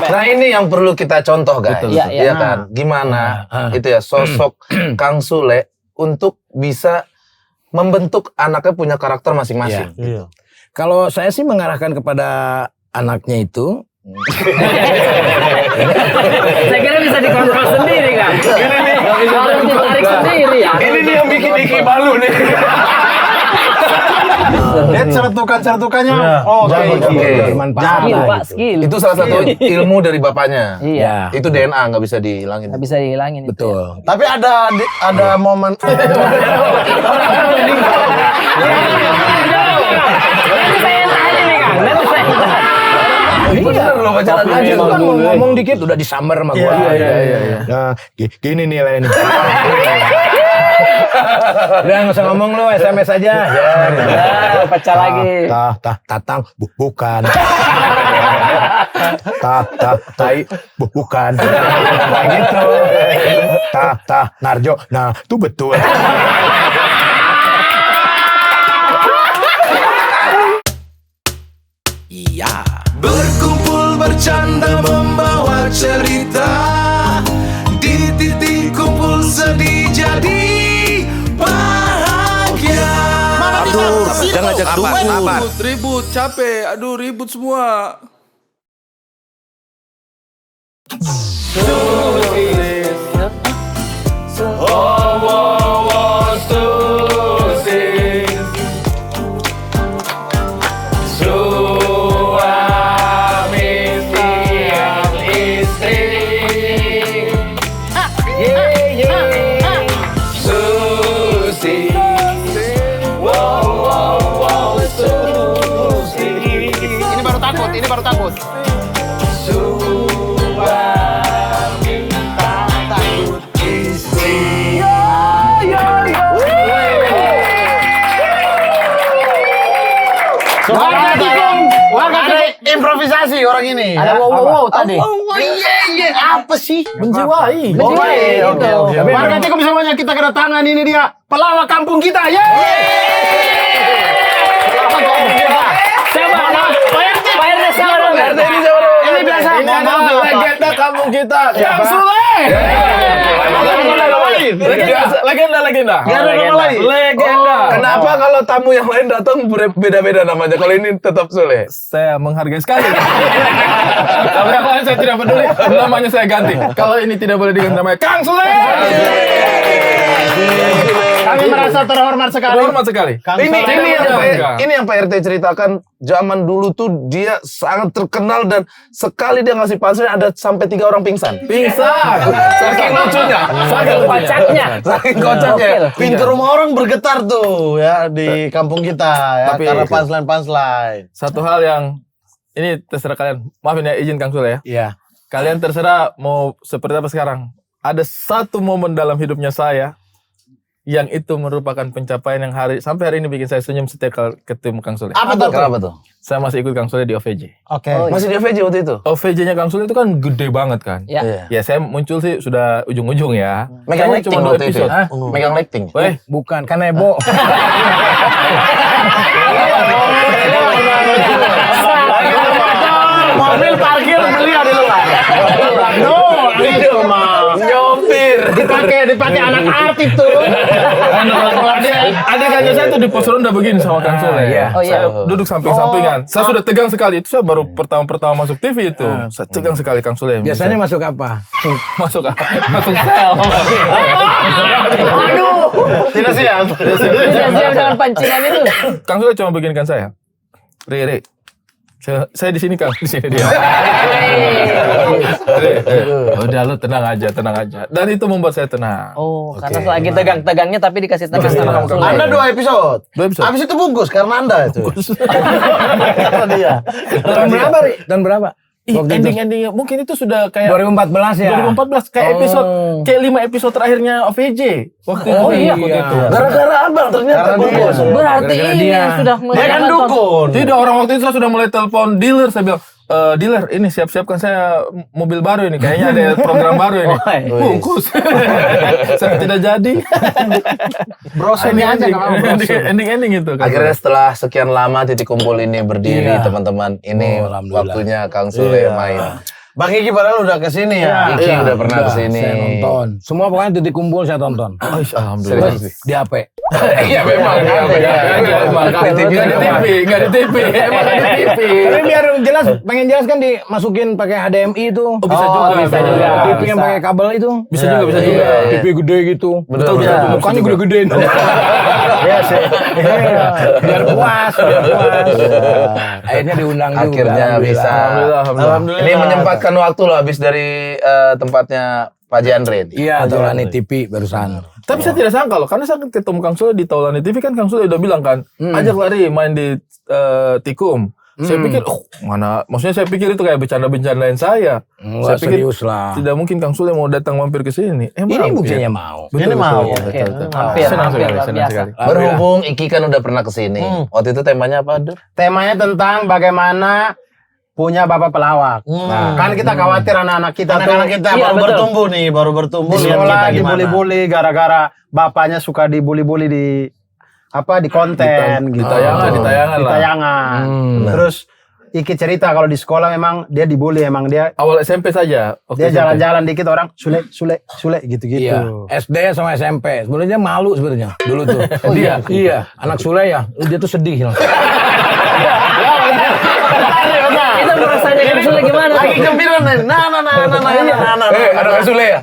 Nah ini yang perlu kita contoh guys. Betul. Iya kan? Gimana itu ya sosok Kang Sule untuk bisa membentuk anaknya punya karakter masing-masing. Iya. Kalau saya sih mengarahkan kepada anaknya itu. Saya kira bisa dikontrol sendiri kan. Harus ditarik sendiri ya. Ini nih yang bikin Iki malu nih. Lihat cerutukannya. Oke. Bermanfaat. Skill, lah Pak, gitu. skill. Itu salah satu ilmu dari bapaknya. Iya. Itu DNA nggak bisa dihilangin. Nggak bisa dihilangin itu. Betul. Tapi ada momen. Nanti saya yang tanya nih Kang. Nanti saya yang tanya. Bener loh pacaran Aja aja. kan ngomong dikit udah disamber sama gua. Iya. Nah, gini nih lah ini. Udah nggak usah ngomong lu, SMS aja. Ya, pecah lagi. Tatang, bukan. Tai, bukan. Nah gitu. Narjo, nah itu betul. Iya. Berkumpul bercanda membawa cerita, di titik kumpul sedih jadi bahagia. Aduh, jangan ngajak duit. Ribut, capek. Aduh, ribut semua. Ini baru takut. Ada improvisasi orang ini. Ada wow tadi. Iya. Apa sih? Menjiwai. Oke. Warga Tikum semuanya kita kedatangan ini dia pelawak kampung kita. Siapa? Pak RT siapa dong? Ini biasa. Ini adalah legenda kampung kita. Kang Sule. Legenda. Legenda. Kenapa kalau tamu yang lain datang beda-beda namanya? Kalau ini tetap Sule. Saya menghargai sekali. Kalau yang lain saya tidak peduli, namanya saya ganti. Kalau ini tidak boleh diganti namanya Kang Sule. Kami merasa terhormat sekali. Terhormat sekali. Ini yang Pak RT ceritakan zaman dulu tuh dia sangat terkenal dan sekali dia ngasih punchline ada sampai 3 orang pingsan. Pingsan. Saking lucunya. Saking kocaknya. Saking kocaknya. Pintu rumah orang bergetar tuh ya di kampung kita ya Tapi- karena punchline. Satu hal yang ini terserah kalian. Maafin ya, izin Kang Sule ya. Iya. Kalian terserah mau seperti apa sekarang. Ada satu momen dalam hidupnya saya yang itu merupakan pencapaian yang sampai hari ini bikin saya senyum setiap kali ketemu Kang Sule. Apa tuh? Kenapa tuh? Saya masih ikut Kang Sule di OVJ. Oke. Masih di FJ waktu itu? OVJ-nya Kang Sule itu kan gede banget kan. Ya. Ya saya muncul sih sudah ujung-ujung ya. Megang Kayaknya lighting cuma 2 waktu itu. episode. Hah? Megang lighting. Weh, Bukan, kan Ebo. Mobil parkir beliau di luar. Itu mah. Nyopir. Dipakai anak artis tuh. ada kantor saya tuh di pos ronda begini sama Kang Sule. iya. Oh, iya. Saya duduk samping-sampingan. Saya sudah tegang sekali. Itu saya baru pertama masuk TV itu. Saya tegang sekali Kang Sule. Biasanya masuk apa? masuk sel. Aduh. Tidak siap. Siap dengan pancingan itu. Kang Sule cuma beginikan saya. Re. Saya di sini Kang, di sini dia. Udah lu tenang aja. Dan itu membuat saya tenang. Oh, karena lagi tegang-tegangnya tapi dikasih tenang sama Kang Sule. Anda 2 episode. 2 episode. Habis itu bungkus karena Anda itu. Karena dia. Dan berapa? Ending-endingnya mungkin itu sudah kayak 2014 ya? 2014 kayak kayak 5 episode terakhirnya OVJ waktu itu. iya. Gara-gara abang ternyata bungkus. Berarti ini yang sudah Dia kan dukun. Tidak, orang waktu itu saya sudah mulai telepon dealer, saya bilang, dealer ini siap-siapkan saya mobil baru ini, kayaknya ada program baru ini. Bungkus. Saya tidak jadi. Brosur ini aja nggak mau brosur. Ending itu. Kan. Akhirnya setelah sekian lama titik kumpul ini berdiri teman-teman. Ini waktunya Kang Sule main. Bang Iki padahal udah kesini ya. Iki udah pernah kesini. Saya nonton. Semua pokoknya titik kumpul saya tonton. Alhamdulillah. Di HP. Iya memang. Nggak di TV. Emang nggak di TV. Tapi biar jelas, pengen jelas kan dimasukin pakai HDMI itu. Oh, bisa juga. bisa juga. TV yang pakai kabel itu. Bisa juga. TV gede gitu. Betul. Mukanya gede-gede. Iya sih. Biar puas. Akhirnya diundang juga. Akhirnya bisa. Alhamdulillah. Ini menyempatkan waktu loh habis dari tempatnya Pak Jandre. Iya, Taulani TV barusan. Tapi saya tidak sangka loh, karena saya ketemu Kang Sule di Taulani TV kan Kang Sule udah bilang kan, ajak lari main di Tikum. Saya pikir, maksudnya saya pikir itu kayak bercanda-bercandain saya. Enggak, Saya pikir serius lah. tidak mungkin Kang Sule mau datang mampir ke sini. Ini buktinya mau. Betul, Ini mau. Hampir, Senang hampir, sekali, luar senang biasa. sekali. Berhubung Iki kan udah pernah kesini. Waktu itu temanya apa, Dur? Temanya tentang bagaimana punya bapak pelawak. Nah, kan kita khawatir anak-anak kita Anak-anak kita Iya, baru betul. bertumbuh nih, baru bertumbuh. di lihat sekolah kita gimana. dibully-bully gara-gara bapaknya suka dibully-bully di konten Di gitu. tayangan lah. Di tayangan. Terus Iki cerita kalau di sekolah memang dia dibully, emang dia Awal SMP saja. dia jalan-jalan dikit orang Sule gitu-gitu. Iya, SD sama SMP. Sebenarnya malu sebenarnya dulu tuh. Dia? Iya, anak Sule ya. Dia tuh sedih. Kita merasanya Kang Sule gimana tuh? Lagi gembira nih. Nah. Anak Sule ya?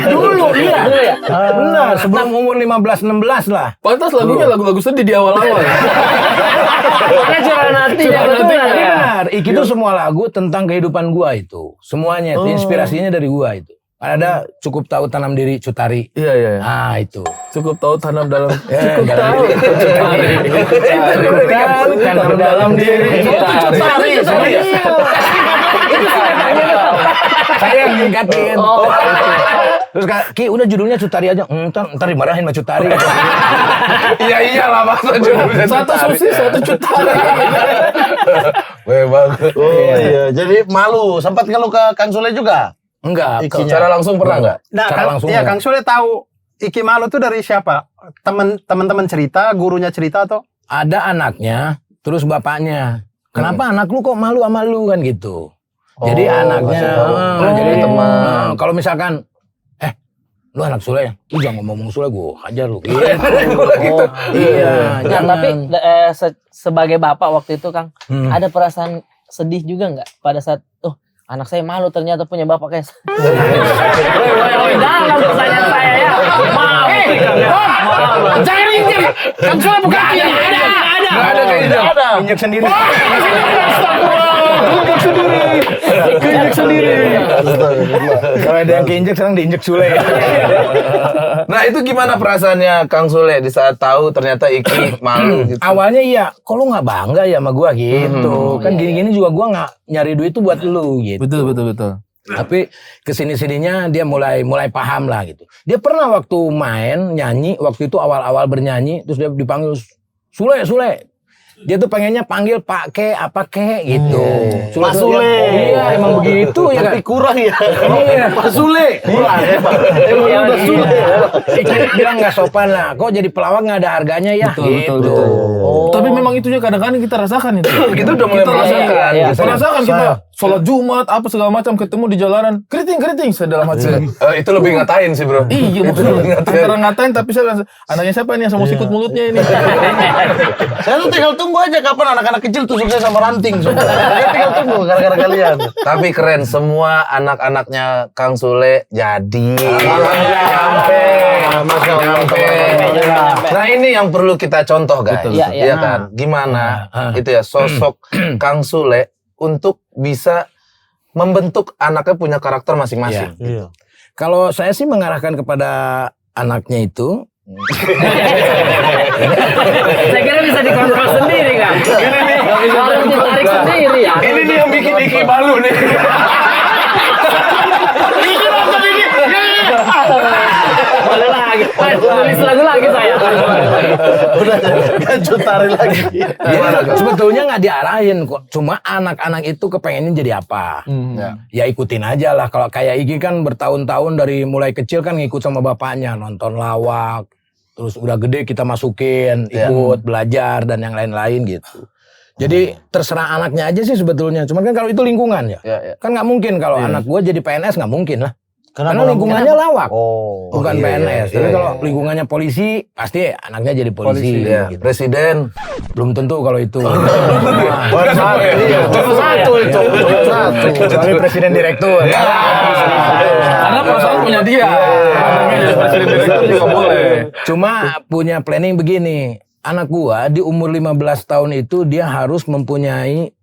Dulu iya. Dulu ya? Benar, sebelum umur 15-16 lah. Pantas lagunya lagu-lagu sedih di awal-awal. Makanya curahan hati ya, betul ya. Benar, Iki itu semua lagu tentang kehidupan gua itu. Semuanya itu inspirasinya dari gua itu. Ada cukup tahu tanam diri Cutari. Iya. Ah, itu. Cukup tahu tanam dalam. Cukup tahu tanam dalam diri Cutari. Saya yang ngingkatin. Terus Ki udah judulnya Cutari aja. Ntar dimarahin sama Cutari. Iya iyalah masa judulnya Satu sosis, satu cutari. bagus. Oh iya, jadi malu. Sempat kalau ke Kang Sule juga? Enggak. Secara langsung pernah nggak? Nah, Secara langsung iya enggak. Kang Sule tahu Iki malu tuh dari siapa? Teman-teman cerita, gurunya cerita atau? Ada anaknya, terus bapaknya. Kenapa anak lu kok malu sama lu kan gitu. Jadi anaknya, jadi teman. Kalau misalkan, lu anak Sule ya, lu jangan ngomong Sule, gue hajar lu. Gitu. Iya. Nah, jangan. tapi sebagai bapak waktu itu Kang, ada perasaan sedih juga nggak pada saat, anak saya malu ternyata punya bapak kayak dalam pertanyaan saya ya. Jangan injek. Kang Sule bukan ada. Injek sendiri. Injek sendiri. Kalau ada yang keinjek, sekarang diinjek Sule. Nah itu gimana perasaannya Kang Sule di saat tahu ternyata Iki malu gitu? Awalnya iya, kok lu nggak bangga ya sama gua gitu. Kan gini-gini juga gua nggak nyari duit tuh buat lu gitu. Betul. Tapi kesini-sininya dia mulai paham lah gitu. Dia pernah waktu main nyanyi, waktu itu awal-awal bernyanyi, terus dia dipanggil Sule. Dia tuh pengennya panggil Pak Ke, apa Ke gitu. Pak Sule. Iya, emang begitu ya kan. Tapi kurang ya. Iya. Pak Sule. Kurang ya, Pak. Emang udah Sule. Ikut bilang nggak sopan lah. Kok jadi pelawak nggak ada harganya ya? Betul. Gitu. Tapi memang itu juga kadang-kadang kita rasakan itu. Kita udah mulai merasakan. Iya. Gitu. Merasakan kita sholat Jumat apa segala macam ketemu di jalanan keriting saya dalam hati. Itu lebih ngatain sih bro. Iya maksudnya antara ngatain tapi saya bilang, anaknya siapa nih yang sama sikut mulutnya ini. Saya tuh tinggal tunggu aja kapan anak-anak kecil tusuk saya sama ranting. Saya tinggal tunggu gara-gara kalian. Tapi keren semua anak-anaknya Kang Sule jadi. Nyampe. Nah ini yang perlu kita contoh guys. Betul, betul. Iya kan? Gimana itu ya sosok Kang Sule untuk bisa membentuk anaknya punya karakter masing-masing. Iya. Kalau saya sih mengarahkan kepada anaknya itu. Saya kira bisa dikontrol sendiri kan. Harus ditarik sendiri ya. Ini nih yang bikin Iki malu nih. Boleh lagi. Tulis lagu lagi saya. Udah Cutari lagi. Sebetulnya nggak diarahin kok. Cuma anak-anak itu kepengennya jadi apa. Ya ikutin aja lah. Kalau kayak Iki kan bertahun-tahun dari mulai kecil kan ngikut sama bapaknya. Nonton lawak. Terus udah gede kita masukin. Ikut belajar dan yang lain-lain gitu. Jadi terserah anaknya aja sih sebetulnya. Cuman kan kalau itu lingkungan ya. Ya. Kan nggak mungkin kalau anak gua jadi PNS nggak mungkin lah. Karena Kenapa? lingkungannya lawak. Oh. Bukan iya, PNS. Tapi kalau lingkungannya polisi, pasti anaknya jadi polisi. Iya, Gitu. presiden. Belum tentu kalau itu. Baru satu. Iya, cuma satu itu. Cuma satu. Kecuali presiden direktur. Karena perusahaan punya dia. Anaknya jadi presiden direktur juga boleh. Cuma punya planning begini. Anak gua di umur 15 tahun itu dia harus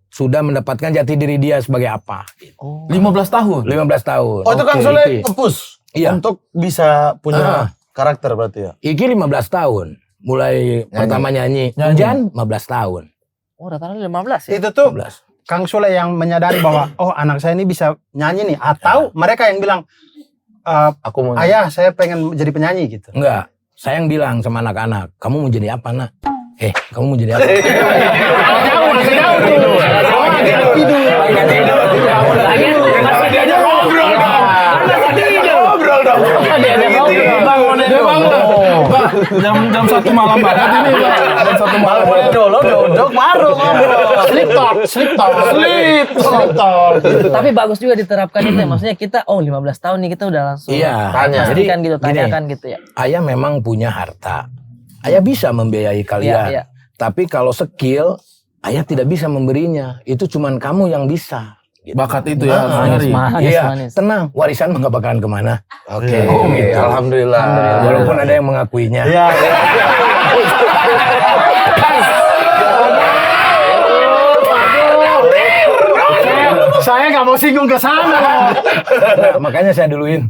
sudah mendapatkan jati diri dia sebagai apa. 15 tahun. 15 tahun. Oh itu Kang Oke, Sule Iki. nge-push Iya. untuk bisa punya karakter berarti ya. Iki 15 tahun. Mulai pertama nyanyi. Jan 15 tahun. Oh, rata-rata 15 ya. Itu tuh 15. Kang Sule yang menyadari bahwa oh anak saya ini bisa nyanyi nih, atau mereka yang bilang Aku mau ayah saya pengen jadi penyanyi gitu. Enggak. Saya yang bilang sama anak-anak, kamu mau jadi apa, Nak? Kamu mau jadi apa? Jam 1 malam banget ini. Jam 1 malam. Dulu duduk baru ngobrol. Sleep talk. Tapi bagus juga diterapkan itu ya. Maksudnya kita 15 tahun nih kita udah langsung Iya. Tanya. Jadi kan gitu, gini, tanyakan gitu ya. ayah memang punya harta. Ayah bisa membiayai kalian. Iya. Tapi kalau skill, ayah tidak bisa memberinya. Itu cuman kamu yang bisa. Gitu. Bakat itu ya harus nyari. Manis. Tenang. Warisan mah gak bakalan kemana. Oke. Alhamdulillah. Walaupun ada yang mengakuinya. Iya. Saya nggak mau singgung ke sana. Nah, makanya saya duluin.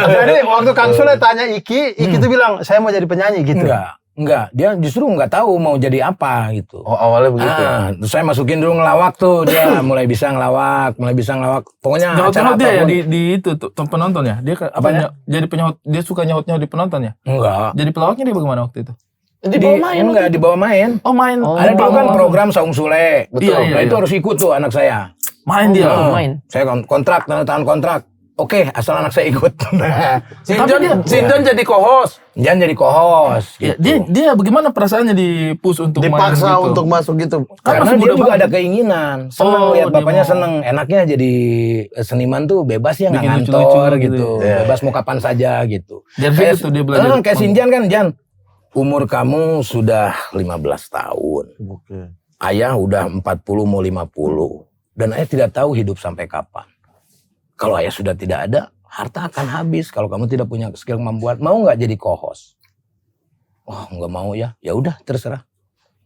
Jadi waktu Kang Sule tanya Iki tuh bilang saya mau jadi penyanyi gitu. Enggak. Dia justru nggak tahu mau jadi apa gitu. Oh, awalnya begitu. Terus saya masukin dulu ngelawak tuh. Dia mulai bisa ngelawak. Pokoknya acara Nyaut dia ya apapun. di itu tuh penonton ya. Dia Apanya? jadi penyaut, dia suka nyaut di penonton ya. Enggak. Jadi pelawaknya dia bagaimana waktu itu? Enggak, dibawa main. Oh main. Ada dulu kan program Saung Sule. Betul. Nah, itu harus ikut tuh anak saya. Main dia. main. Saya kontrak, tanda tangan kontrak. Oke, asal anak saya ikut. Sinjon jadi co-host. Jangan jadi co-host. Ya, Gitu. dia bagaimana perasaannya di push untuk main Dipaksa gitu? untuk masuk gitu. Karena masih dia muda juga banget. ada keinginan. Seneng Oh, lihat dia bapaknya mau. seneng. Enaknya jadi seniman tuh bebas ya nggak Bikin ngantor lucu-lucu gitu. gitu Bebas mau kapan saja gitu. Dari situ tuh dia belajar. Kayak Sinjan kan, Jan. Umur kamu sudah 15 tahun. Oke. Ayah udah 40 mau 50. Dan ayah tidak tahu hidup sampai kapan. Kalau ayah sudah tidak ada, harta akan habis. Kalau kamu tidak punya skill kemampuan, mau nggak jadi co-host? Oh, nggak mau ya. Ya udah, terserah.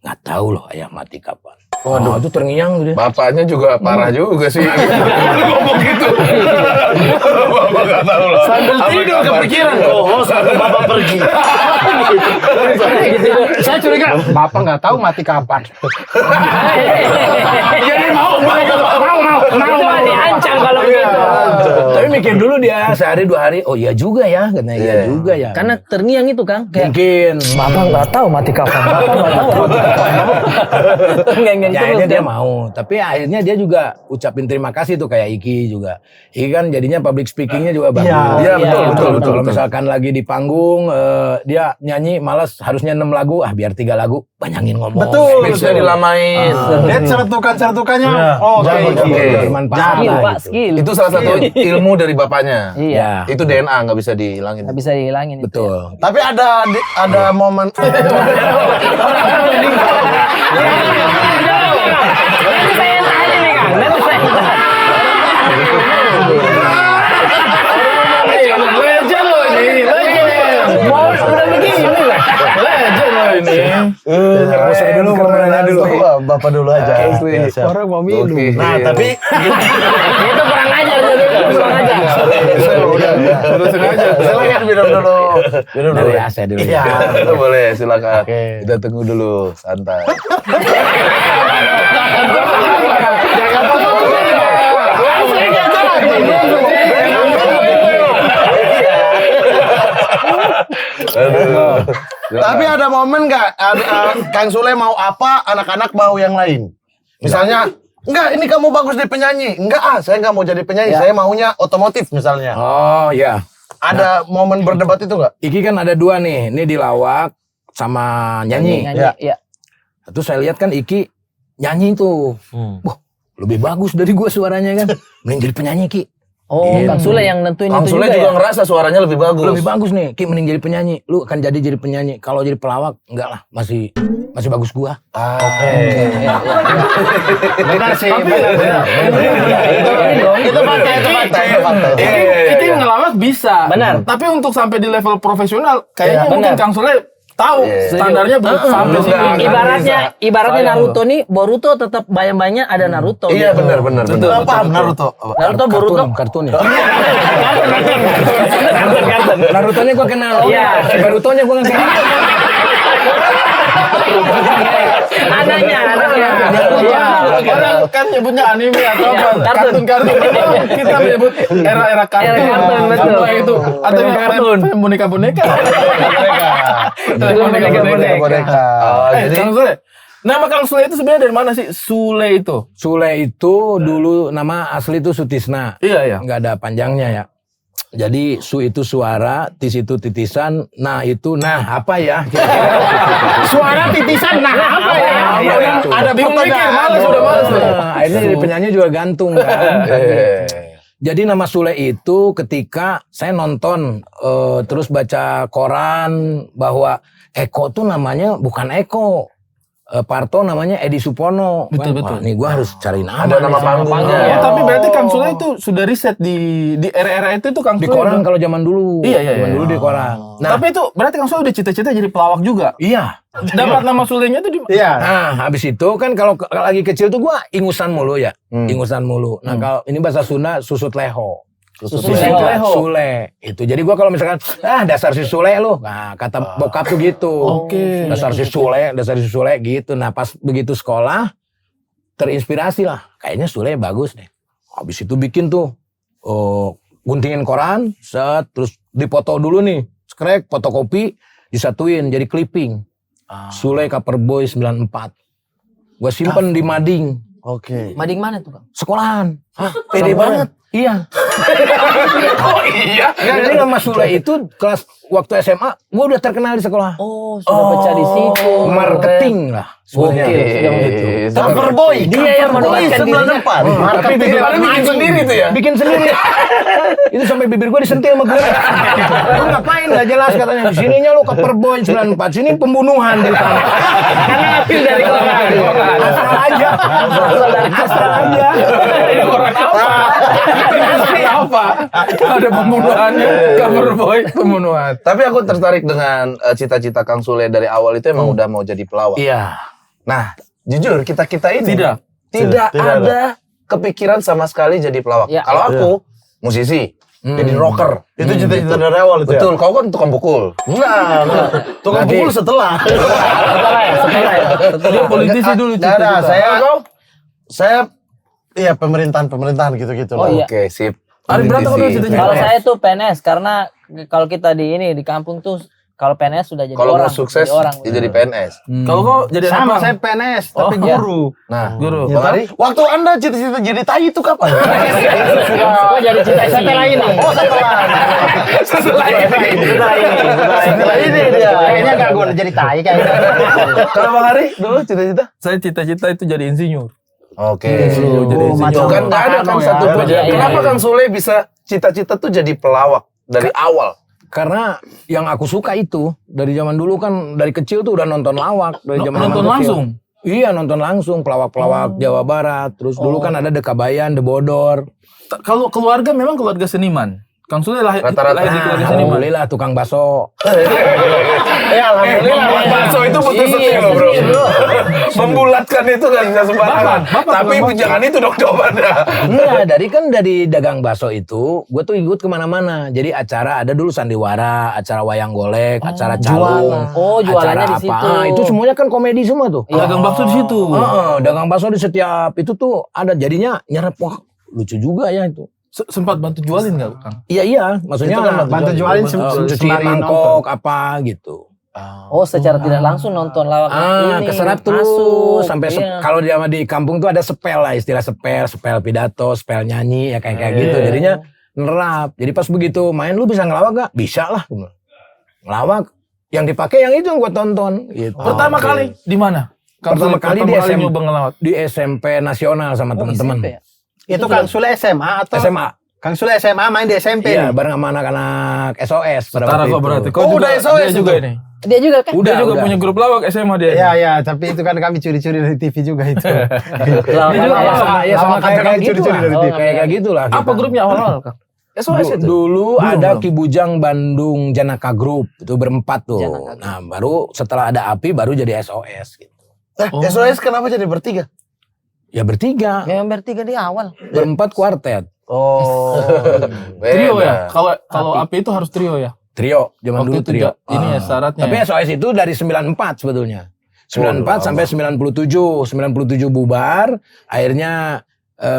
Nggak tahu loh ayah mati kapan. Waduh, itu terngiang gitu. Bapaknya juga parah juga sih. Ngomong gitu. Bapak nggak tahu loh. Sambil tidur kepikiran. Oh, sampai bapak pergi. Saya curiga bapak nggak tahu mati kapan. Jadi mau. Itu mah diancam kalau begitu. Tapi mikir dulu dia sehari 2 hari. Oh iya juga ya, katanya iya juga ya. Karena terngiang itu Kang. Kayak mungkin Bapak nggak tahu mati kapan. Bapak nggak tahu mati kapan. Nggak ya, akhirnya dia mau. Tapi akhirnya dia juga ucapin terima kasih tuh kayak Iki juga. Iki kan jadinya public speakingnya juga bagus. Iya, betul. Kalau misalkan lagi di panggung dia nyanyi malas harusnya 6 lagu, biar 3 lagu banyakin ngomong. Betul. Bisa dilamain. Lihat ceretukannya. Oh, Oke. Bermanfaat skill lah Pak, gitu. skill. Itu salah satu ilmu dari bapaknya. Iya. Itu DNA nggak bisa dihilangin. Nggak bisa dihilangin. itu. Betul. Tapi ada momen. Nanti saya tanya nih Kang. Nanti saya tanya. Legend loh ini. Legend. Mau udah begini lah. Legend loh ini. Saya dulu mau nanya dulu. Bapak dulu aja. Ya, siap. Orang mau minum. Oke. Nah, tapi Itu kurang ajar jadi kurang ajar. Udah sengaja. silakan minum dulu. Minum dulu. Dulu ya, saya dulu. Iya. Boleh, silakan. Oke. Kita tunggu dulu, santai. Aduh. Tapi ada momen nggak Kang Sule mau apa, anak-anak mau yang lain? Misalnya, enggak ini kamu bagus di penyanyi. Enggak saya nggak mau jadi penyanyi, saya maunya otomotif misalnya. Oh ya. Ada momen berdebat itu nggak? Iki kan ada 2 nih. Ini dilawak. sama nyanyi. Iya. Terus saya lihat kan Iki nyanyi tuh. Wah, lebih bagus dari gua suaranya kan. Mending jadi penyanyi Ki. Oh, Kang Sule yang nentuin Kang itu Sule juga juga ya? ngerasa suaranya lebih bagus. Lebih bagus nih, Ki mending jadi penyanyi. Lu akan jadi penyanyi. Kalau jadi pelawak enggak lah, masih bagus gua. Oke. Benar sih, Tapi- benar. Itu fakta. Itu ngelawak bisa. Benar. Tapi untuk sampai di level profesional, kayaknya Iya, mungkin benar. Kang Sule tahu standarnya belum sampai sini. Ibaratnya Sayang Naruto nih, Boruto tetap bayang-bayangnya ada Naruto. Iya gitu. benar. Paham Naruto. Naruto Boruto. Kartun ya. Kartun. Naruto-nya gua kenal. Iya. Boruto-nya gua enggak kenal. Anaknya. Orang kan nyebutnya anime atau Iya, apa? kartun. Kartun. Kita menyebut era-era kartun. Era kartun, betul. Apa itu? Atau yang Kartun. boneka-boneka. Boneka. Jadi Kang Sule. Nama Kang Sule itu sebenarnya dari mana sih? Sule itu. Sule itu dulu nama asli itu Sutisna. Iya. Enggak ada panjangnya ya. Jadi su itu suara, tis itu titisan, nah itu nah apa ya? Suara titisan, nah apa ya? Ada bingung mikir, males udah males. Akhirnya jadi penyanyi juga gantung kan. Jadi nama Sule itu ketika saya nonton terus baca koran bahwa Eko tuh namanya bukan Eko. Parto namanya Edi Supono. Betul. Wah, nih gua harus cari nama. ada nama panggungnya. Oh, tapi berarti Kang Sule itu sudah riset di era-era itu Kang Di Sule. koran kalau zaman dulu. Iya. Zaman dulu di koran. Nah, Tapi itu berarti Kang Sule udah cita-cita jadi pelawak juga. iya. Dapat nama Sulenya itu di Iya. Nah, habis itu kan kalau lagi kecil tuh gua ingusan mulu ya. Ingusan mulu. Nah, kalau ini bahasa Sunda susut leho. Susut Leho. Sule. Itu. Jadi gua kalau misalkan dasar si Sule lu. Nah, kata bokap tuh gitu. Oke. Dasar si Sule gitu. Nah, pas begitu sekolah terinspirasi lah. Kayaknya Sule bagus deh. Habis itu bikin tuh guntingin koran, set terus dipoto dulu nih. Skrek, fotokopi, disatuin jadi clipping. Sule Coverboy 94. Gua simpen di mading. Oke. Mading mana tuh, Kang? Sekolahan. Pede banget. Iya. Jadi nama Sule itu kelas waktu SMA, gua udah terkenal di sekolah. Oh, sudah baca di situ. Marketing lah. sebenarnya. Coverboy. Dia yang menuliskan dirinya. 94. Tapi bibir Padahal bikin sendiri tuh ya. bikin sendiri. Itu sampai bibir gua disentil sama gue. Lu ngapain nggak jelas katanya. Di sininya lu Coverboy 94, sini pembunuhan di sana. Karena ambil dari koran. Asal aja. Asal aja. Apa? Ada pembunuhannya, Coverboy pembunuhan. Tapi aku tertarik dengan cita-cita Kang Sule dari awal itu emang udah mau jadi pelawak. Iya. Nah, jujur kita ini Tidak. tidak ada kepikiran sama sekali jadi pelawak. Ya. Kalau aku musisi, jadi rocker. Itu cita-cita dari awal itu ya? Betul, kau kan tukang pukul. Enggak. Tukang pukul setelah. Dia politisi dulu. Nggak ada. Saya iya pemerintahan gitu-gitu Oh, lah. iya. Oke, sip. Ari berapa kau Politisi. cita-cita? Kalau saya tuh PNS karena kalau kita di kampung tuh kalau PNS sudah jadi Kalau mau orang. sukses, jadi orang. ya jadi PNS. Kalau kau jadi Sama apa? saya PNS, tapi iya. guru. Nah, Guru. Bang Ari? Waktu Anda cita-cita jadi tai itu kapan? Oh, jadi cita-cita Setelah ini. Oh, setelah ini dia. Kayaknya nggak gue jadi tai kayaknya. Kalau Bang Ari dulu cita-cita? Saya cita-cita itu jadi insinyur. Oke. Jadi macam Kan nggak ada kan Pak Karno satu ya. pun. Iya, iya, Kenapa iya. Kang Sule bisa cita-cita tuh jadi pelawak dari awal? Karena yang aku suka itu dari zaman dulu kan dari kecil tuh udah nonton lawak dari zaman Nonton kecil. langsung? Iya nonton langsung pelawak-pelawak Jawa Barat. Terus dulu kan ada Dekabayan, The Bodor. Kalau keluarga memang keluarga seniman. Kang Sule lahir Rata-rata. di keluarga seniman. Alhamdulillah tukang baso. Ya alhamdulillah. Bakso itu butuh skill, bro. Membulatkan itu kan bisa sembarangan. Bapak Tapi tukang jangan itu dong jawabannya. Enggak, dari dagang baso itu, gue tuh ikut kemana-mana. Jadi acara ada dulu sandiwara, acara wayang golek, acara calung, Oh, jualannya acara di situ. Itu semuanya kan komedi semua tuh. Dagang bakso di situ. Dagang baso di setiap itu tuh ada. Jadinya nyerap, wah lucu juga ya itu. Sempat bantu jualin nggak, Kang? Iya, maksudnya Itu kan bantu jualin cuci sembari mangkok apa gitu. Oh, secara tidak langsung nonton lawak ini. Keserap masuk. terus sampai Iya. kalau di kampung tuh ada sepel lah, istilah sepel pidato, sepel nyanyi ya kayak gitu. Jadinya nerap. Jadi pas begitu main lu bisa ngelawak gak? Bisa lah. Ngelawak yang dipakai yang itu yang gua tonton gitu. Pertama kali di mana? Pertama kali di nyoba ngelawak. di SMP nasional sama teman-teman. SMP ya? Itu Kang Sule SMA atau SMA. Kang Sule SMA main di SMP Iya, nih? bareng sama anak-anak SOS pada Setara waktu kok itu. berarti. Kau Oh, juga, udah SOS dia juga itu? ini. Dia juga kan? Dia juga punya grup lawak SMA dia. Iya, iya, tapi itu kan kami curi-curi dari TV juga itu. Lawan Ini juga lawan. sama, ya sama Lawakan kayak kami gitu curi-curi lah. dari TV. Kayak gitu lah. Apa grupnya awal-awal, Kang? SOS itu. Dulu Belum, ada belum. Ki Bujang Bandung Janaka Group itu berempat tuh. Janaka Group. Nah, baru setelah ada Api baru jadi SOS gitu. SOS kenapa jadi bertiga? Ya bertiga, Memang bertiga di awal. berempat kuartet. Oh. Trio ya. Kalau Api itu harus trio ya. Trio, zaman Waktu dulu itu trio. ini ya syaratnya. Tapi ya. SOS itu dari 94 sebetulnya. 94 sampai 97. 97 bubar, akhirnya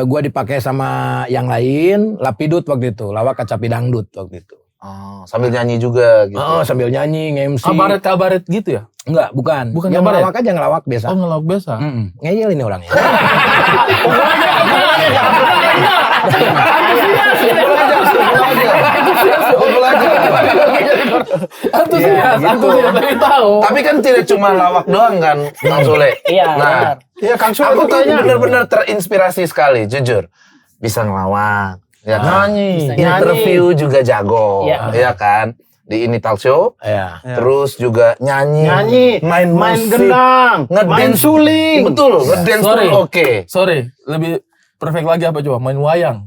gua dipakai sama yang lain, Lapidut waktu itu, lawak kacapi dangdut waktu itu. Oh, sambil nyanyi juga gitu. Oh, sambil nyanyi, nge-MC. Kabaret gitu ya? Enggak, bukan. Bukan yang kabaret? ngelawak aja ngelawak biasa. Oh, ngelawak biasa. Ngeyel ini orangnya. Antusias, gitu. antusias, tapi tahu. Tapi kan tidak cuma lawak doang kan, Kang Sule. Iya, Nah, benar. Iya, Kang Sule aku itu tuh kayaknya benar-benar terinspirasi sekali, jujur. Bisa ngelawak, ya kan? Nyanyi. Interview juga jago, Iya. ya kan? Di ini talk show, Iya. terus juga nyanyi, main musik, gendang, main ngedance, suling. betul, ngedance Sorry. pun oke. Sorry, lebih perfect lagi apa coba? Main wayang.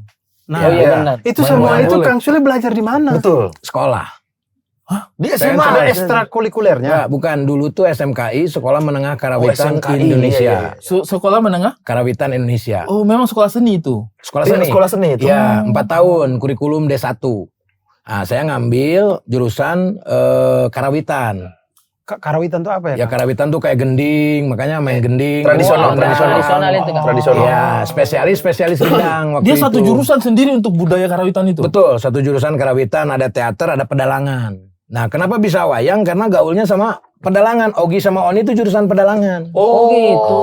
Nah, Oh iya benar. itu Main semua wayang itu boleh. Kang Sule belajar di mana? Betul. Sekolah. Di SMA ada ekstrakurikulernya. Enggak, bukan. Dulu tuh SMKI, Sekolah Menengah Karawitan SMKI, Indonesia. iya, Sekolah menengah? Karawitan Indonesia. Oh, memang sekolah seni itu. Sekolah Iya, seni. sekolah seni itu. Ya, 4 tahun, kurikulum D1. Nah, saya ngambil jurusan Karawitan. Karawitan itu apa ya? Ya Karawitan tuh kayak gending, makanya main gending. Tradisional, gendang. Tradisional itu kan. Tradisional. Ya, spesialis gendang waktu Dia itu. satu jurusan sendiri untuk budaya Karawitan itu. Betul, satu jurusan Karawitan, ada teater, ada pedalangan. Nah, kenapa bisa wayang? Karena gaulnya sama pedalangan. Ogi sama Oni itu jurusan pedalangan. Oh gitu.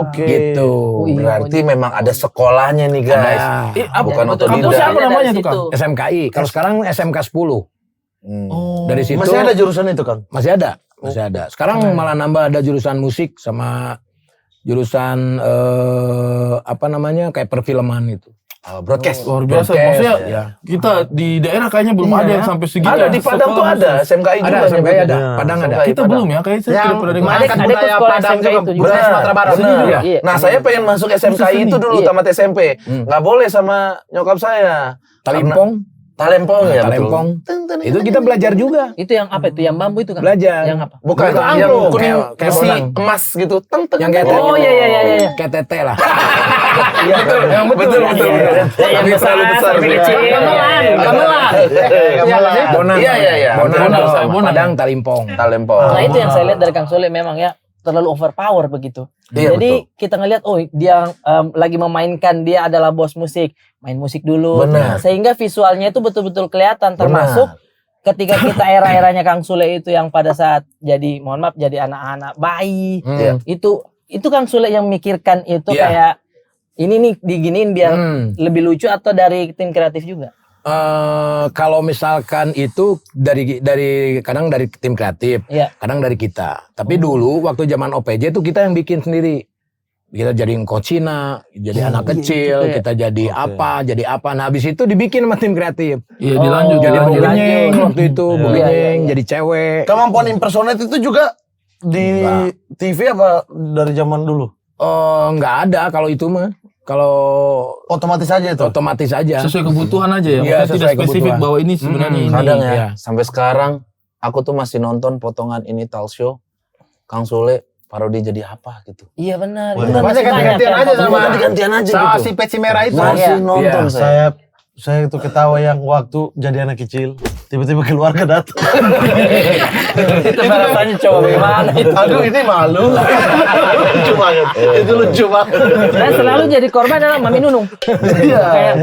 Oke. Gitu. Oh, iya. Berarti memang ada sekolahnya nih guys. Ada. Bukan Betul. otodidak. Kampusnya apa Dari namanya tuh, situ. Kang? SMKI. Kalau sekarang SMK 10. Oh. Dari situ Masih ada jurusan itu, Kang? masih ada. Masih ada. Sekarang malah nambah ada jurusan musik sama jurusan apa namanya kayak perfilman itu. Broadcast. Luar biasa. Broadcast, Maksudnya ya. kita di daerah kayaknya belum ada yang sampai segitu. Ada di Padang tuh Sekolah ada, khusus. SMKI juga. Ada, SMKI ada, Ya. Padang ada. SMKI Kita Padang. belum ya, kayak saya Yang tidak pernah dengar. mengadakan Ada budaya sekolah Padang SMK juga, itu juga. budaya Sumatera Barat. Seni juga. Iya. Nah, saya pengen masuk SMKI itu dulu, Iya. tamat SMP. Nggak boleh sama nyokap saya. Talimpong, Talempong ya, Talempong. betul. Itu kita belajar juga. Itu yang apa itu? Yang bambu itu kan? Belajar. Yang apa? Bukan, Bukan, yang angklung. kuning Kayak besi bonang. emas gitu. Teng, teng, Yang kayak teng. Oh iya iya iya iya. Kayak tete lah. Iya, betul. Yang betul. Tapi terlalu besar. sampai kecil. Gamelan, gamelan. Bonang. Iya, iya, iya. Bonang, Bonang, sama bonang. Padang, Talimpong. Talempong. Nah itu yang saya lihat dari Kang Sule memang ya terlalu overpower begitu. Iya, Jadi kita ngelihat oh dia lagi memainkan, dia adalah bos musik, main musik dulu. Benar. Nah, sehingga visualnya itu betul-betul kelihatan termasuk ketika kita era-eranya Kang Sule itu yang pada saat jadi mohon maaf jadi anak-anak bayi Iya. itu Kang Sule yang mikirkan itu Iya. kayak ini nih diginiin biar lebih lucu atau dari tim kreatif juga. Kalau misalkan itu dari kadang dari tim kreatif, Iya. kadang dari kita. Tapi dulu waktu zaman OPJ itu kita yang bikin sendiri. Kita jadi Cina, jadi anak kecil, gitu ya. kita jadi apa. Nah habis itu dibikin sama tim kreatif. Iya, dilanjut. Jadi Oh, Bugenyeng dilanjut. waktu itu, Iya, Bugenyeng iya. jadi cewek. Kemampuan impersonate itu juga di Enggak. TV apa dari zaman dulu? Nggak ada kalau itu mah. Kalau Otomatis aja itu. otomatis aja. Sesuai kebutuhan aja ya. Iya, Maksudnya tidak sesuai spesifik kebutuhan. bahwa ini sebenarnya ini. Kadang ya, Iya. sampai sekarang aku tuh masih nonton potongan ini talk show Kang Sule parodi jadi apa gitu. Iya benar. Wah, Itu kan Masih masih banyak ganti-gantian yang aja Kang sama Sule. Ganti-gantian aja Sama gitu. si peci merah itu. Masih Iya. nonton Iya. saya. Saya itu ketawa yang waktu jadi anak kecil, tiba-tiba keluarga datang. Itu rasanya coba bagaimana itu. Aduh ini malu. Lucu banget. Itu lucu banget. Dan selalu jadi korban adalah Mami Nunung. Iya. Kayak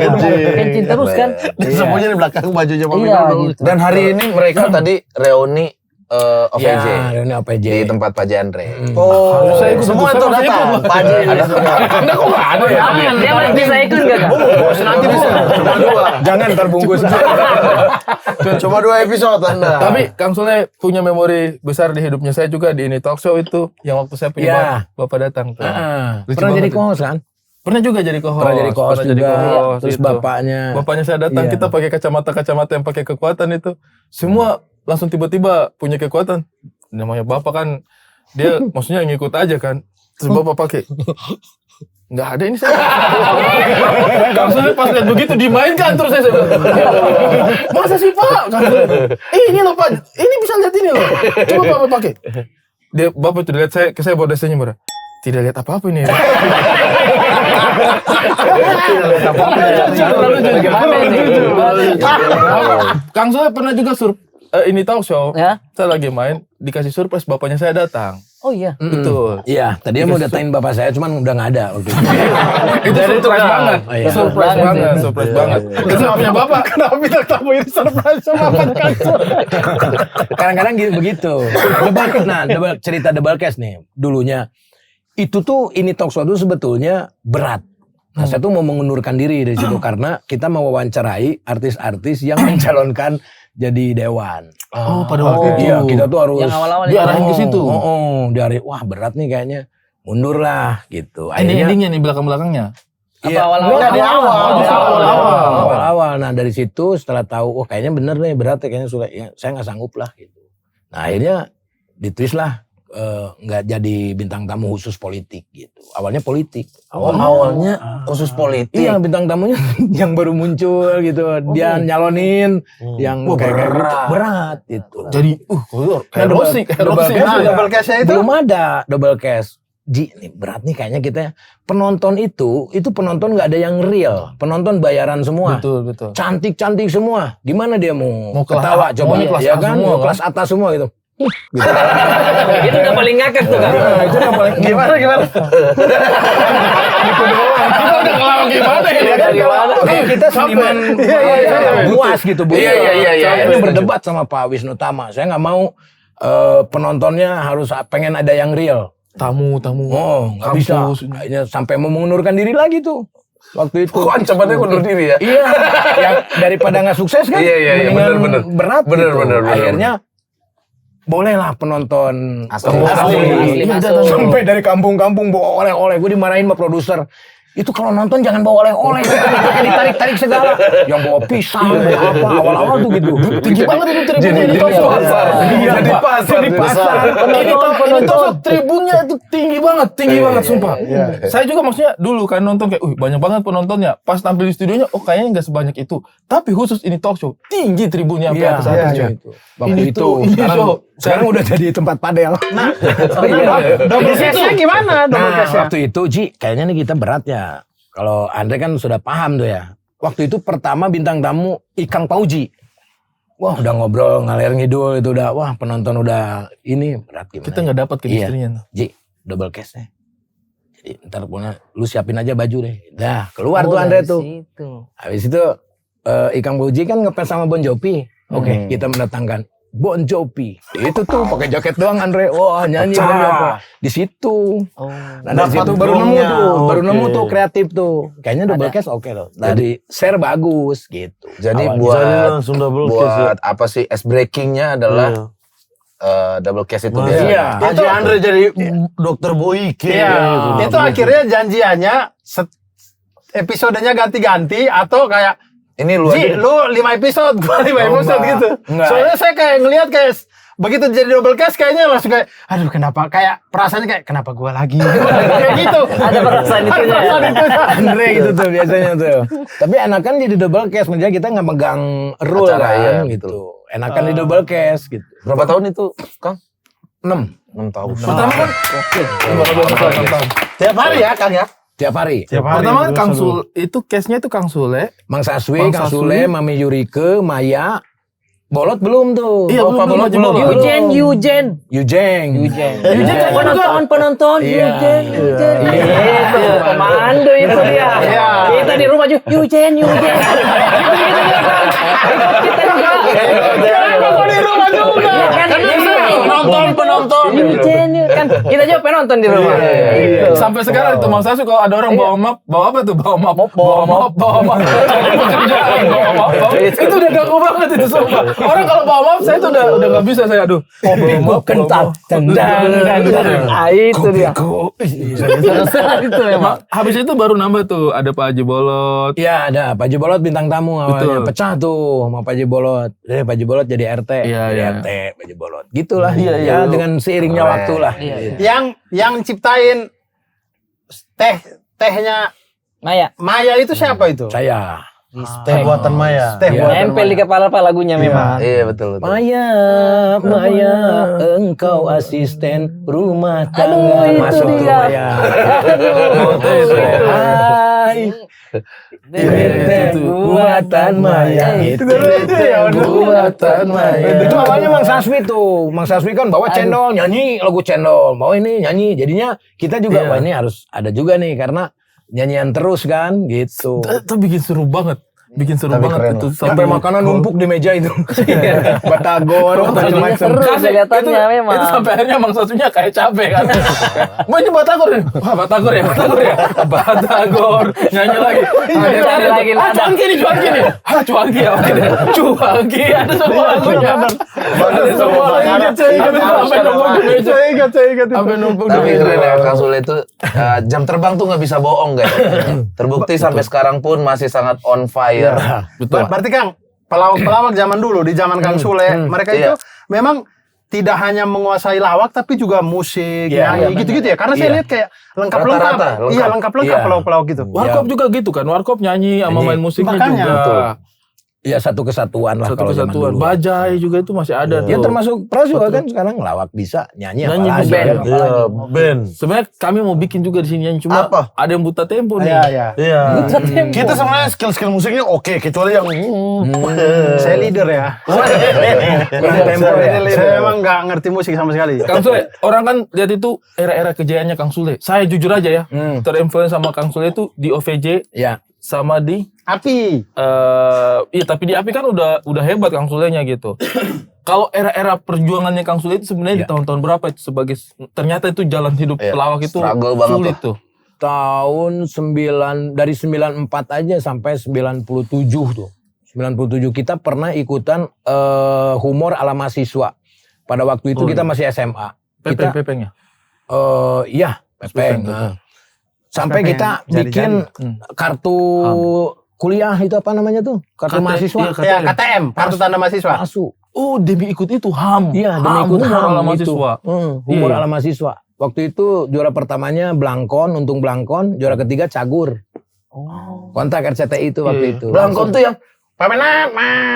kencing terus kan. Semuanya di belakang bajunya Mami Iya, Nunung. gitu. Dan hari ini mereka tadi reuni OVJ. Ya, reuni OVJ. Di tempat Pak Jandre. Oh, Saya ikut, semua saya itu masih datang. ikut, Padi. Anda kok nggak ada ya? Dia masih bisa ikut nggak? Kak? Bos, nanti bisa. Cuma 2. Jangan terbungkus. Cuma 2 episode Anda. Tapi Kang Sule punya memori besar di hidupnya saya juga di ini talk show itu yang waktu saya punya Ya. bapak datang tuh. Lucu Pernah jadi banget. co-host kan? Pernah juga jadi co-host. Pernah jadi co-host juga. Terus gitu. Bapaknya saya datang, Iya. kita pakai kacamata yang pakai kekuatan itu. Semua langsung tiba-tiba punya kekuatan. Namanya bapak kan, dia maksudnya ngikut aja kan. Terus bapak pakai. Nggak ada ini saya. Kang Sule pas lihat begitu dimainkan terus saya bilang, masa sih Pak? Kang Sule, ini loh Pak, ini bisa lihat ini loh. Coba Bapak pakai. Dia bapak itu dilihat saya bawa desanya marah. Tidak lihat apa-apa ini. Kang Sule pernah juga ini talk show. Ya. Saya lagi main, dikasih surprise bapaknya saya datang. Oh iya. Betul. Iya, tadinya mau datangin bapak saya, cuman udah nggak ada waktu itu. Itu surprise banget. Oh, iya. Surprise banget, surprise banget. Itu punya bapak. Kenapa bintang tamu ini surprise sama Kang Sule? Kadang-kadang gitu begitu. Cerita double cast nih. Dulunya itu tuh ini talk show itu sebetulnya berat. Nah, saya tuh mau mengundurkan diri dari situ karena kita mewawancarai artis-artis yang mencalonkan jadi dewan. Oh, pada waktu itu. Iya, kita tuh harus Yang awal-awal diarahin ke situ. Wah berat nih kayaknya. Mundur lah gitu. Ini endingnya nih belakang-belakangnya. Apa awal-awal? Enggak, di awal. Awal-awal. Nah dari situ setelah tahu, kayaknya bener nih berat ya, kayaknya sulit. Ya, saya nggak sanggup lah gitu. Nah akhirnya ditwist lah, nggak jadi bintang tamu khusus politik gitu. Awalnya politik. Awalnya khusus politik. Iya bintang tamunya yang baru muncul gitu. Dia nyalonin yang kayak berat gitu. Jadi, Double Double-cast-nya itu? belum ada double cast. Ini berat nih kayaknya kita penonton itu penonton nggak ada yang real, penonton bayaran semua, betul. cantik semua. Gimana dia mau Mau kelas ketawa A, coba, mau kelas ya A kan, semua, mau kan? kelas atas semua gitu. Itu udah paling ngakak tuh kan. Itu yang paling Gimana? Kita udah ngelawak gimana ya kan? kita seniman puas gitu bu. Iya. Saya berdebat sama Pak Wisnu Tama. Saya nggak mau penontonnya harus pengen ada yang real. Tamu. Oh, nggak bisa. Akhirnya sampai mau mengundurkan diri lagi tuh. Waktu itu. Kok ancamannya undur diri ya? Iya, yang daripada nggak sukses kan? Iya, mendingan bener. berat Bener, gitu. bener. Akhirnya bolehlah penonton Asli. Asli masuk. sampai dari kampung-kampung bawa oleh-oleh. Gue dimarahin sama produser. Itu kalau nonton jangan bawa oleh-oleh, ditarik-tarik segala. Yang bawa pisang, bawa apa, awal-awal tuh gitu. Tinggi banget itu tribunnya di talk show. Jadi pasar. Ini talk show tribunnya itu tinggi banget sumpah. Saya juga maksudnya dulu kan nonton kayak, banyak banget penontonnya. Pas tampil di studionya, kayaknya nggak sebanyak itu. Tapi khusus ini talk show, tinggi tribunnya sampai atas atas. Waktu itu, sekarang udah jadi tempat padel. Double cast-nya gimana? Double cast-nya? Waktu itu Ji, kayaknya nih kita berat ya. Kalau Andre kan sudah paham tuh ya. Waktu itu pertama bintang tamu Ikang Pauji. Wah udah ngobrol ngalir ngidul itu udah, wah penonton udah ini berat gimana. Kita nggak dapat chemistry-nya. Ji, double cast-nya. Jadi ntar punya lu siapin aja baju deh. Dah keluar tuh Andre tuh. Habis itu Ikang Pauji kan ngefans sama Bon Jovi. Oke, kita mendatangkan Bon Jovi. Itu tuh pakai jaket doang Andre. Wah, nyanyi Bon Jovi. Di situ. Nah, dari situ baru nemu tuh kreatif tuh. Kayaknya double cast oke loh. Dari share bagus gitu. Jadi Awalnya. buat apa sih ice breakingnya adalah double cast itu biasanya. Iya. Haji Andre jadi dokter Boyke. Iya. Itu akhirnya janjiannya episodenya ganti-ganti atau kayak Ini lu Ji, aja. lu 5 episode, gua 5 episode enggak. gitu. Enggak. Soalnya saya kayak ngelihat kayak begitu jadi double cast kayaknya langsung kayak aduh kenapa kayak perasaannya kayak kenapa gua lagi kayak gitu. Ada perasaan itunya ya. Perasaan itunya. Andre gitu tuh biasanya tuh. Tapi enakan jadi double cast, maksudnya kita nggak megang rule Acara, kan ya, gitu. Enakan di double cast gitu. Berapa tahun itu, Kang? 6 tahun. Pertama kan, Tiap hari ya, Kang ya? tiap hari. pertama kan Kang Sule, itu case-nya itu Kang Sule. Mang Saswi, Mang Kang Saswi. Sule, Mami Yurike, Maya. Bolot belum tuh? Iya, Oh, Pak belum, Bolot belum. Yujen. Yujeng. Penonton, Iya. Yujen. Itu komando itu dia. Kita di rumah juga Yujen. Gitu dia kan. Kok di rumah juga? Kan penonton. Ini genuine kan. Kita juga penonton di rumah. Gitu. Sampai sekarang itu Mang Sasu kalau ada orang bawa map, bawa apa tuh? Bawa map. Pekerjaan, bawa map. Itu udah ganggu banget itu sumpah. Orang kalau bawa map saya tuh udah enggak bisa saya aduh. Kopiku kental. Tendang. Itu dia. Itu memang. Habis itu baru nambah tuh ada Pak Haji Bolot. Iya, ada Pak Haji Bolot bintang tamu awalnya. Betul. Pecah tuh sama Pak Haji Bolot. Dari Pak Haji Bolot jadi RT. Iya, Jadi iya. RT Pak Haji Bolot. Gitulah. Ya dengan seiringnya waktu lah. Yang ciptain tehnya Maya itu siapa itu? Saya. Teh buatan Maya. Teh Iya. buatan nempel di kepala Pak lagunya memang. Iya betul. Maya, engkau asisten rumah tangga. Aduh, itu Masuk tuh dia. Maya. Hai. Buatan Maya. Buatan Maya. Itu awalnya Mang Saswi tuh. Mang Saswi kan bawa cendol, nyanyi lagu cendol. Bawa ini nyanyi. Jadinya kita juga wah ini harus ada juga nih karena nyanyian terus kan gitu. Itu bikin seru banget. Bikin seru Tapi banget keren itu. Sampai makanan numpuk di meja itu. Batagor, Jadinya macam-macam. seru kelihatannya memang. Itu sampai akhirnya Mang Sasunya kayak capek kan. Mau ini Batagor nih. Wah Batagor ya. Batagor. Nyanyi lagi. Cari lagi nada. Cuangki nih. Cuangki ya. Oke deh. Cuangki. Ada semua lagunya. Ada semua lagunya. Sampai numpuk di meja. Sampai numpuk di Tapi meja. keren ya Kang Sule itu jam terbang tuh nggak bisa bohong guys. Terbukti sampai sekarang pun masih sangat on fire. Betul. Berarti Kang, pelawak-pelawak zaman dulu di zaman Kang Sule, mereka itu memang tidak hanya menguasai lawak tapi juga musik, nyanyi gitu-gitu ya. Karena saya lihat kayak lengkap-lengkap. Rata-rata, lengkap. Iya, lengkap-lengkap Iya. pelawak-pelawak gitu. Warkop juga gitu kan. Warkop nyanyi sama main musiknya Makanya, juga. betul. Ya satu kesatuan lah Satu kalau zaman kesatuan. dulu. Bajai juga itu masih ada Ya tuh. termasuk Pras juga kan sekarang ngelawak bisa nyanyi Nyanyi apalagi band. kan. Iya, band. Sebenarnya kami mau bikin juga di sini nyanyi cuma Apa? ada yang buta tempo nih. Iya, iya. Iya. Kita sebenarnya skill musiknya oke, kecuali yang Saya leader ya. Saya emang nggak ngerti musik sama sekali. Kang Sule, orang kan lihat itu era-era kejayaannya Kang Sule. Saya jujur aja ya, terinfluence sama Kang Sule itu di OVJ Ya. sama di Api. iya tapi di API kan udah hebat Kang Sulenya gitu. Kalau era-era perjuangannya Kang Sule itu sebenarnya di tahun-tahun berapa itu sebagai ternyata itu jalan hidup Iya, pelawak itu struggle banget sulit tuh. Tahun 9 dari 94 aja sampai 97 tuh. 97 kita pernah ikutan humor ala mahasiswa. Pada waktu itu kita masih SMA. Kita Pepeng-pepengnya. iya, pepeng. Sampai kita bikin kartu kuliah itu apa namanya tuh? Kartu mahasiswa. Ya, KTM, kartu tanda mahasiswa. Masuk. Oh, demi ikut itu HAM. Iya, demi ikut humor HAM ala itu. mahasiswa. Humor Iya. ala mahasiswa. Waktu itu juara pertamanya Blangkon, Untung Blangkon, juara ketiga Cagur. Kontak RCTI itu waktu itu. Blangkon tuh yang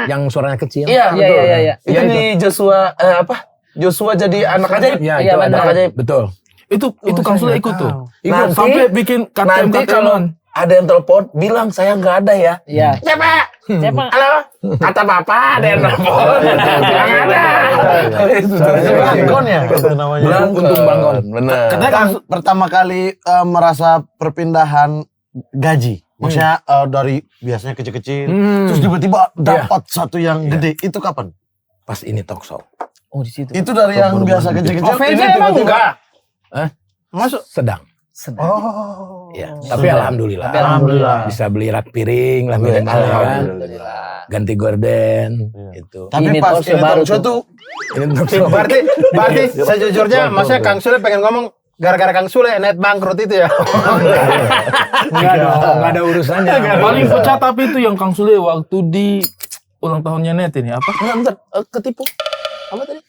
Yang suaranya kecil. iya betul. Iya. Itu di Joshua Joshua jadi anak ajaib. Iya, Iya, itu benar. anak ajaib. Betul. Itu Kang Sule ikut tuh. Nanti- Sampai bikin Nanti kalau KTM. ada yang telepon bilang saya nggak ada ya. Iya. Siapa? Siapa? Halo, kata bapak ada yang telepon. Bilang ada. Blangkon ya itu namanya. Untung Blangkon. Benar. Kang, pertama kali merasa perpindahan gaji. Maksudnya dari biasanya kecil-kecil, terus tiba-tiba dapat satu yang gede. Itu kapan? Pas ini talk show. Oh, di situ. Itu dari yang biasa kecil-kecil. OVJ ini emang tiba-tiba. enggak? Hah? Masuk. Sedang. Oh. Ya, tapi alhamdulillah. Alhamdulillah. Bisa beli rak piring lah minimal kan. Ganti gorden gitu. Tapi Ini pas talk show ini baru talk show tuh. tuh Ini talk show. Berarti sejujurnya, maksudnya Kang Sule pengen ngomong gara-gara Kang Sule net bangkrut itu ya. Enggak dong, enggak ada urusannya. Paling pecah tapi itu yang Kang Sule waktu di ulang tahunnya Net ini apa? Bentar, ketipu. Apa tadi?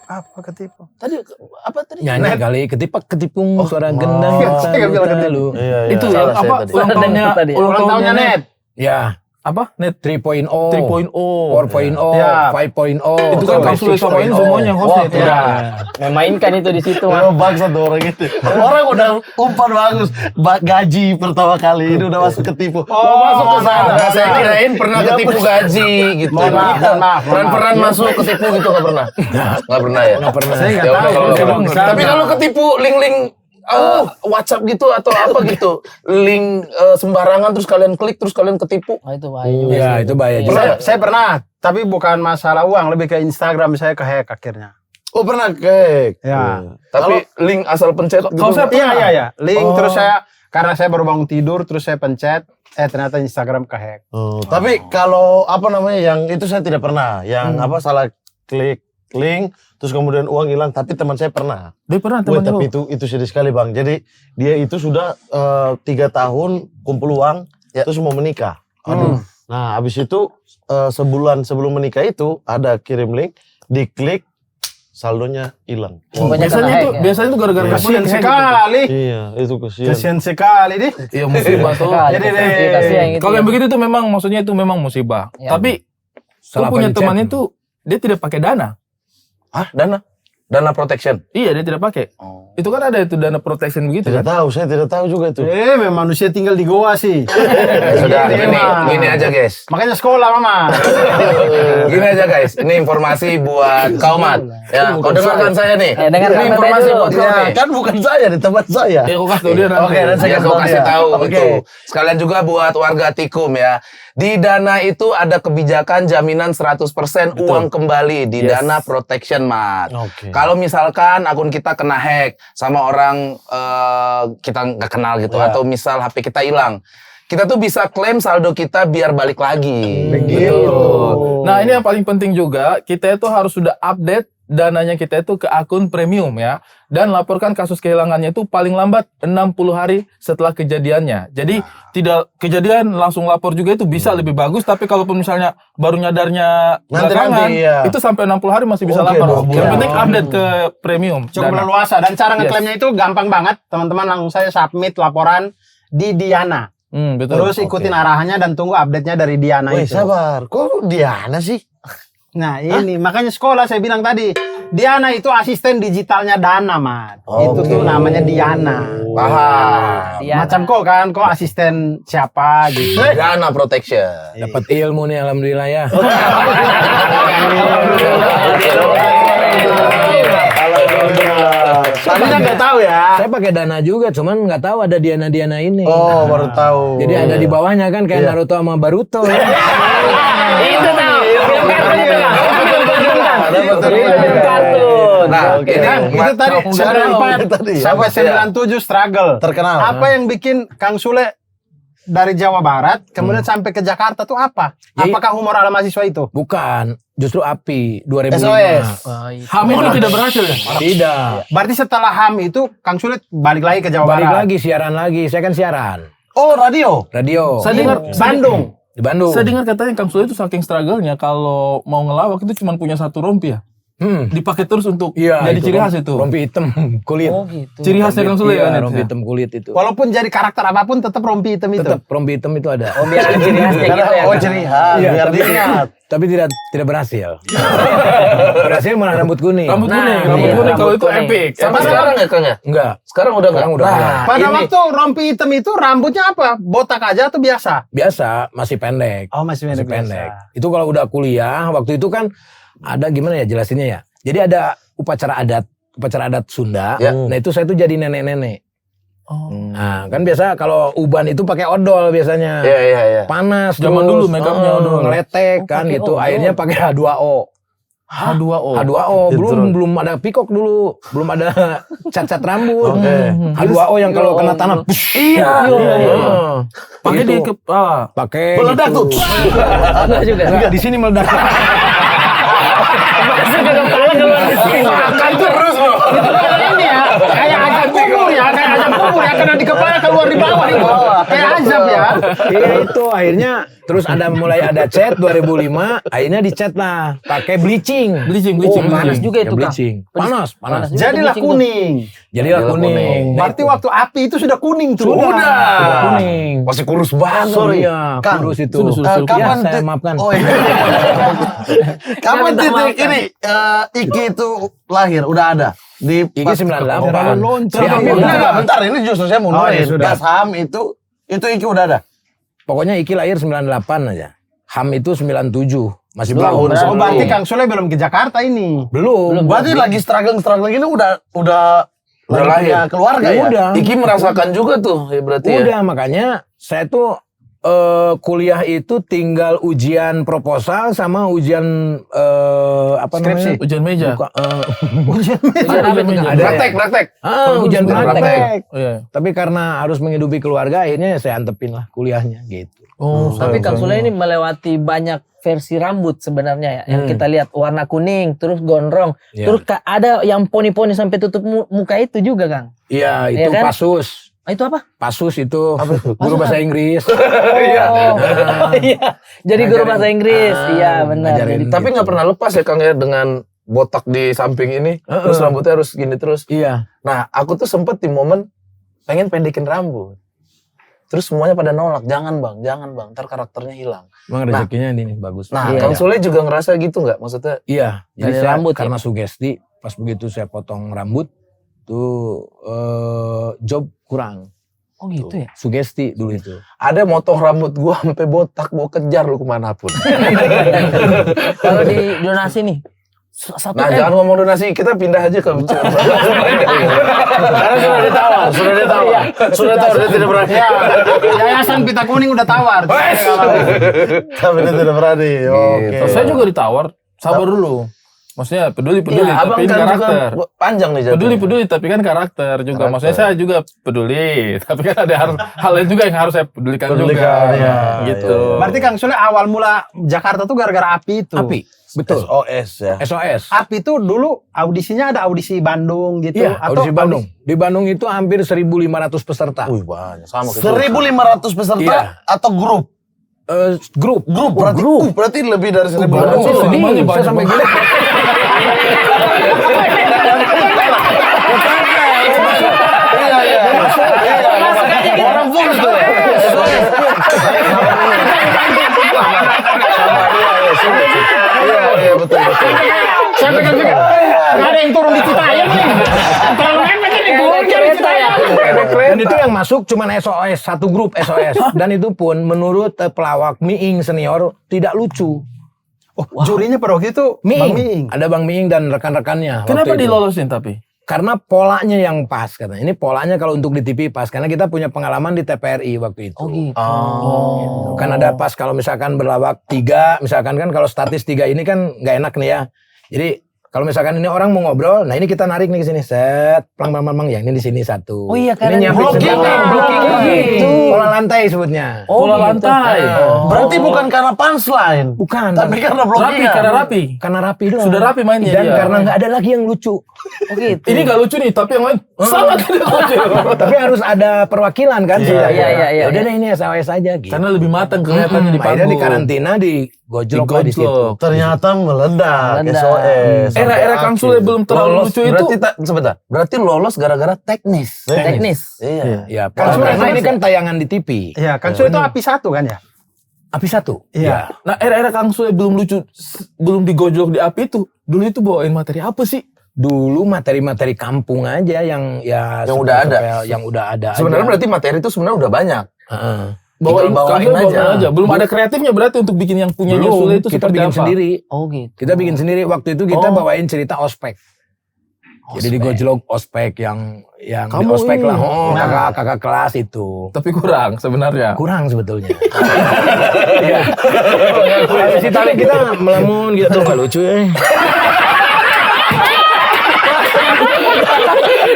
Apa ketipu? Tadi apa tadi? Nyanyi kali ketipung suara gendang saya nggak bilang lalu. Itu Salah yang saya apa? tadi. Ulang tahunnya Tadi. Ulang tahunnya net. Ya, apa? Net 3.0, 3.0. 4.0, Ya. 5.0. Itu kan Kang Sule samain semuanya hostnya itu. Ya. Memainkan itu di situ. oh, bangsa tuh orang itu. Orang udah umpan bagus. Gaji pertama kali ini udah masuk ketipu. Oh, masuk ke sana. Nah, saya kirain pernah ketipu gaji gitu. Mohon maaf. Peran-peran masuk ketipu gitu nggak pernah. Nggak pernah ya. Nggak pernah. Saya nggak Ya udah tahu. kalau Saya gitu. nggak Tapi kalau ketipu link-link WhatsApp gitu atau apa gitu. Link sembarangan terus kalian klik terus kalian ketipu. Oh, itu bahaya. Iya, itu bahaya juga. Saya pernah, tapi bukan masalah uang, lebih ke Instagram saya kehack akhirnya. Oh pernah kek. Ya. Tapi link asal pencet gitu. Kalau saya Iya. Link terus saya, karena saya baru bangun tidur, terus saya pencet, ternyata Instagram kehack. Tapi kalau apa namanya yang itu saya tidak pernah. Yang apa salah klik link terus kemudian uang hilang. Tapi teman saya pernah. Dia pernah Wih, teman tapi itu sedih sekali bang. Jadi dia itu sudah 3 tahun kumpul uang terus mau menikah. Nah habis itu sebulan sebelum menikah itu ada kirim link, diklik saldonya hilang. Biasanya itu gara-gara Kasian kehack gitu. sekali. Iya itu kasihan. Kasian sekali deh. Iya musibah tuh. Jadi Kalau yang begitu tuh memang maksudnya itu memang musibah. Ya. Tapi Salah aku punya pencet. teman itu dia tidak pakai dana. Hah, dana protection. Iya, dia tidak pakai. Itu kan ada itu dana protection begitu Tidak kan. tahu, saya tidak tahu juga itu. memang manusia tinggal di goa sih. Sudah, Ini mah. gini aja guys. Makanya sekolah mama. Gini aja guys, ini informasi buat kau Mat. Ya, kau dengarkan saya nih. dengarkan Ini Mat informasi dulu. buat kau Ya, nih. kan bukan saya, di tempat saya. Aku kasih tau dia nanti. Oke, dan saya Ya, kau kasih tahu Oke. itu. Sekalian juga buat warga Tikum ya. Di Dana itu ada kebijakan jaminan 100% uang kembali di Yes. Dana Protection Mat. Oke. Kalau misalkan akun kita kena hack sama orang kita nggak kenal gitu atau misal HP kita hilang, kita tuh bisa klaim saldo kita biar balik lagi. Betul. Nah, ini yang paling penting juga, kita itu harus sudah update dananya kita itu ke akun premium ya. Dan laporkan kasus kehilangannya itu paling lambat 60 hari setelah kejadiannya. Jadi tidak kejadian langsung lapor juga itu bisa lebih bagus. Tapi kalaupun misalnya baru nyadarnya belakangan, iya. itu sampai 60 hari masih bisa Oke, lapor. dong. Yang Iya. penting update ke premium. Cukup dana. leluasa dan cara ngeklaimnya itu gampang banget. Teman-teman langsung saya submit laporan di Diana. Betul. Terus ikutin arahannya dan tunggu update-nya dari Diana Wih, itu. sabar. Kok Diana sih? Nah, ini makanya sekolah saya bilang tadi, Diana itu asisten digitalnya Dana, Mat. Itu tuh namanya Diana. Paham. Macam kok kan, kok asisten siapa gitu. Dana Protection. Dapat ilmu nih alhamdulillah ya. Tadinya nggak tahu ya. Saya pakai Dana juga, cuman nggak tahu ada Diana ini. Oh, baru tahu. Jadi ada di bawahnya kan kayak Naruto sama Baruto ya. Itu tahu. Film kartun itu kan. Film kartun. Nah, Oke. ini Itu tadi Tadi, 94 sampai 97 struggle. Terkenal. Apa yang bikin Kang Sule dari Jawa Barat kemudian sampai ke Jakarta tuh apa? Jadi- Apakah humor ala mahasiswa itu? Bukan, justru API 2005. SOS. HAM itu tidak berhasil ya? Tidak. Berarti setelah HAM itu Kang Sule balik lagi ke Jawa Balik Barat. lagi siaran lagi. Saya kan siaran. Oh, radio. Radio. Saya dengar Bandung. Di Bandung. Saya dengar katanya Kang Sule itu saking struggle-nya kalau mau ngelawak itu cuma punya satu rompi ya. Dipakai terus untuk jadi itu ciri khas itu. Rompi hitam kulit. Oh gitu. Ciri khasnya Kang Sule Iya, kan itu. rompi hitam kulit itu. Walaupun jadi karakter apapun tetap rompi hitam itu. Tetap rompi hitam itu ada. Oh biar ada ciri khasnya gitu ya. Oh, Kang? ciri khas. Iya, Biar tapi- diingat. Tapi tidak berhasil. Berhasil malah rambut kuning. Rambut kuning, Nah, rambut iya, kuning kalau rambut itu kuning. epic. Sampai sekarang ya Kang ya? Enggak. Sekarang udah nggak? Sekarang udah enggak. Pada waktu rompi hitam itu rambutnya apa? Botak aja atau biasa? Biasa, masih pendek. Oh masih Masih pendek. Itu kalau udah kuliah, waktu itu kan ada gimana ya jelasinnya ya. Jadi ada upacara adat Sunda. Ya. Nah itu saya tuh jadi nenek-nenek. Oh. Nah kan biasa kalau uban itu pakai odol biasanya. Iya. Panas Zaman terus, dulu makeupnya odol. ngeletek kan pakai gitu. odol. Akhirnya pakai H2O. H2O. H2O belum ada pikok dulu, belum ada cat-cat rambut. Oke. H2O yang kalau kena tanah, Iya. Pakai di Gitu. pakai Meledak gitu. tuh. Enggak juga. Enggak di sini meledak. Makan terus loh. Ini ya, kayak azab kubur ya, kena di kepala keluar di bawah itu. Kayak azab ya. Iya itu akhirnya terus mulai ada cat 2005, akhirnya dicat lah pakai bleaching. Bleaching. Panas juga itu Kang. Bleaching. Panas. Panas. Jadilah kuning. Jadilah kuning. Berarti waktu api itu sudah kuning tuh. Sudah kuning. Masih kurus banget. Sorry, Iya, Kang. kurus itu. Sudah. Kapan Ya, saya maafkan. Oh, iya. Kapan titik ini Iki itu lahir? Udah ada di Iki 98. Bentar, ini justru saya mau Oh, nanya. iya, sudah. Pas HAM itu Iki udah ada. Pokoknya Iki lahir 98 aja. HAM itu 97. Masih Tahun belum. Berarti Kang Sule belum ke Jakarta ini. Belum. Berarti lagi struggling gini udah Udah lahir. punya keluarga ya. Udah. Iki merasakan juga tuh ya berarti ya. Udah, makanya saya tuh kuliah itu tinggal ujian proposal sama ujian apa namanya? Ujian meja. Ujian apa itu? Ada Praktek. ujian praktek. Oh, iya. Tapi karena harus menghidupi keluarga, akhirnya saya antepin lah kuliahnya gitu. Oh, Tapi Kang Sule ini melewati banyak versi rambut sebenarnya ya. Yang kita lihat warna kuning, terus gondrong. Iya. Terus ada yang poni-poni sampai tutup muka itu juga, Kang. Iya, Iya itu kan? pasus. Itu apa? Pasus itu guru bahasa Inggris. Iya. Jadi guru bahasa Inggris. Iya, benar. ngajarin. Jadi, Tapi nggak pernah lepas ya Kang ya dengan botak di samping ini. Terus rambutnya harus gini terus. Iya. Nah, aku tuh sempet di momen pengen pendekin rambut. Terus semuanya pada nolak, jangan bang, ntar karakternya hilang. Emang rezekinya ini bagus. Nah, Iya. Kang Sule juga ngerasa gitu nggak? Maksudnya, Iya, jadi Dari saya rambut ya? karena sugesti pas begitu saya potong rambut tuh job kurang. oh gitu ya. Sugesti dulu itu. ada motong rambut gua sampai botak, mau kejar lu kemanapun. Kalau di donasi nih. Satu Nah, M. jangan ngomong donasi, kita pindah aja ke bicara. Karena sudah ditawar. Sudah tahu dia tidak berani. Ya, Yayasan Pita Kuning udah tawar. Tapi dia tidak berani. Oke. Terus saya juga ditawar, sabar dulu. Maksudnya peduli Iya, abang tapi ini kan karakter. juga panjang nih jatuhnya. Peduli tapi kan karakter juga. Karakter. Maksudnya saya juga peduli, tapi kan ada hal lain juga yang harus saya pedulikan juga. ya, Gitu. Berarti Kang Sule awal mula Jakarta tuh gara-gara Api itu. Api, betul. SOS ya. SOS. Api itu dulu audisinya ada audisi Bandung gitu. Iya, audisi Bandung. Di Bandung itu hampir 1.500 peserta. Wih, banyak sama kayak 1.500 peserta Iya. atau grup? Grup. Grup berarti lebih dari 1.500. Bandung. Sedih, Banyak, saya sampai banyak. gini. Orang full itu. Iya, betul. Saya pikir juga nggak ada yang turun di Citayam nih. Terlalu mepet ini turun dari Citayam. Dan itu yang masuk cuma SOS, satu grup SOS. Dan itu pun menurut pelawak Miing senior tidak lucu. Oh, jurinya pada waktu itu Bang Miing. Ada Bang Miing dan rekan-rekannya. Kenapa waktu itu. dilolosin tapi? Karena polanya yang pas katanya. Ini polanya kalau untuk di TV pas karena kita punya pengalaman di TPRI waktu itu. Oh gitu. Oh. Kan ada pas kalau misalkan berlawak 3, misalkan kan kalau statis 3 ini kan nggak enak nih ya. Jadi kalau misalkan ini orang mau ngobrol, nah ini kita narik nih ke sini, set, plang, ya ini di sini satu. Oh iya, ini karena nyampe blocking. blocking gitu. pola lantai sebutnya. Oh, Pola gitu. lantai. Berarti bukan karena punchline. Bukan, Tapi karena Rapi, blockingan. karena rapi. karena rapi doang. Sudah rapi mainnya, Dan iya. karena nggak ada lagi yang lucu. Oh gitu. Ini gak lucu nih, tapi yang lain sangat tidak lucu. Tapi harus ada perwakilan kan. Iya, iya. Udah deh ini SOS aja gitu. Karena lebih matang kelihatannya di Akhirnya panggung. di karantina di gojlok lah di situ. Digojlok. Ternyata meledak. Meledak. SOS. Era Kang Sule belum terlalu Lolos, lucu itu. berarti sebentar. Berarti lolos gara-gara teknis. Teknis. Iya. Ya, Kan karena Sule ini kan tayangan di TV. Iya, Kang Sule itu Api 1 kan ya? Api 1. Iya. Nah, era Kang Sule belum lucu, belum digojlok di api itu. Dulu itu bawain materi apa sih? Dulu materi-materi kampung aja yang ya Yang udah ada. yang udah ada. Sebenarnya aja. berarti materi itu sebenarnya udah banyak. Heeh. Bawain bawain aja. Belum ada kreatifnya berarti untuk bikin yang punyanya Belum, Sule itu kita seperti bikin apa? sendiri. Oh gitu. Kita bikin sendiri. Waktu itu kita Oh. bawain cerita ospek. Jadi di gojlok ospek yang di Kamu ospek ini. lah. Oh, kakak kelas itu. Tapi kurang sebenarnya. Kurang sebetulnya. Iya. Si tali kita melamun gitu nggak lucu ya.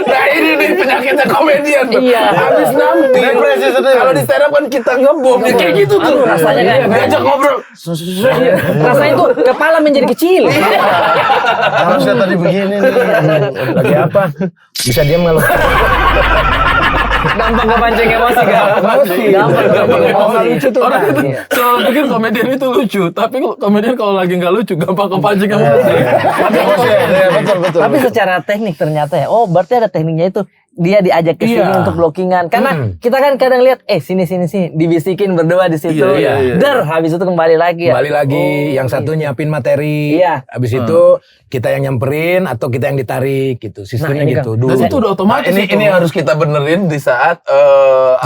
Nah ini nih penyakitnya komedian. Iya. Habis nanti. Depresi sendiri. Kalau di stand up kan kita ngebom. Ya, kayak gitu tuh. rasanya kan. Diajak ngobrol. Rasanya tuh kepala menjadi kecil. Harusnya tadi begini nih. Lagi apa? Bisa diam nggak lo? Gampang kepancing emosi kan? Emosi. Gampang Nggak emosi. lucu tuh. Orang Kak. itu selalu pikir komedian itu lucu, tapi komedian kalau lagi nggak lucu gampang kepancing emosi. Emosi ya, betul. Tapi secara teknik ternyata ya, oh berarti ada tekniknya itu. dia diajak ke sini Iya. untuk blockingan. Karena kita kan kadang lihat, sini dibisikin berdua di situ. Iya. Habis itu kembali lagi ya. Kembali lagi, yang satu nyiapin materi, Iya. habis itu kita yang nyamperin atau kita yang ditarik gitu, sistemnya ini gitu. kan. Dulu. Dan itu udah otomatis. ini harus kita benerin di saat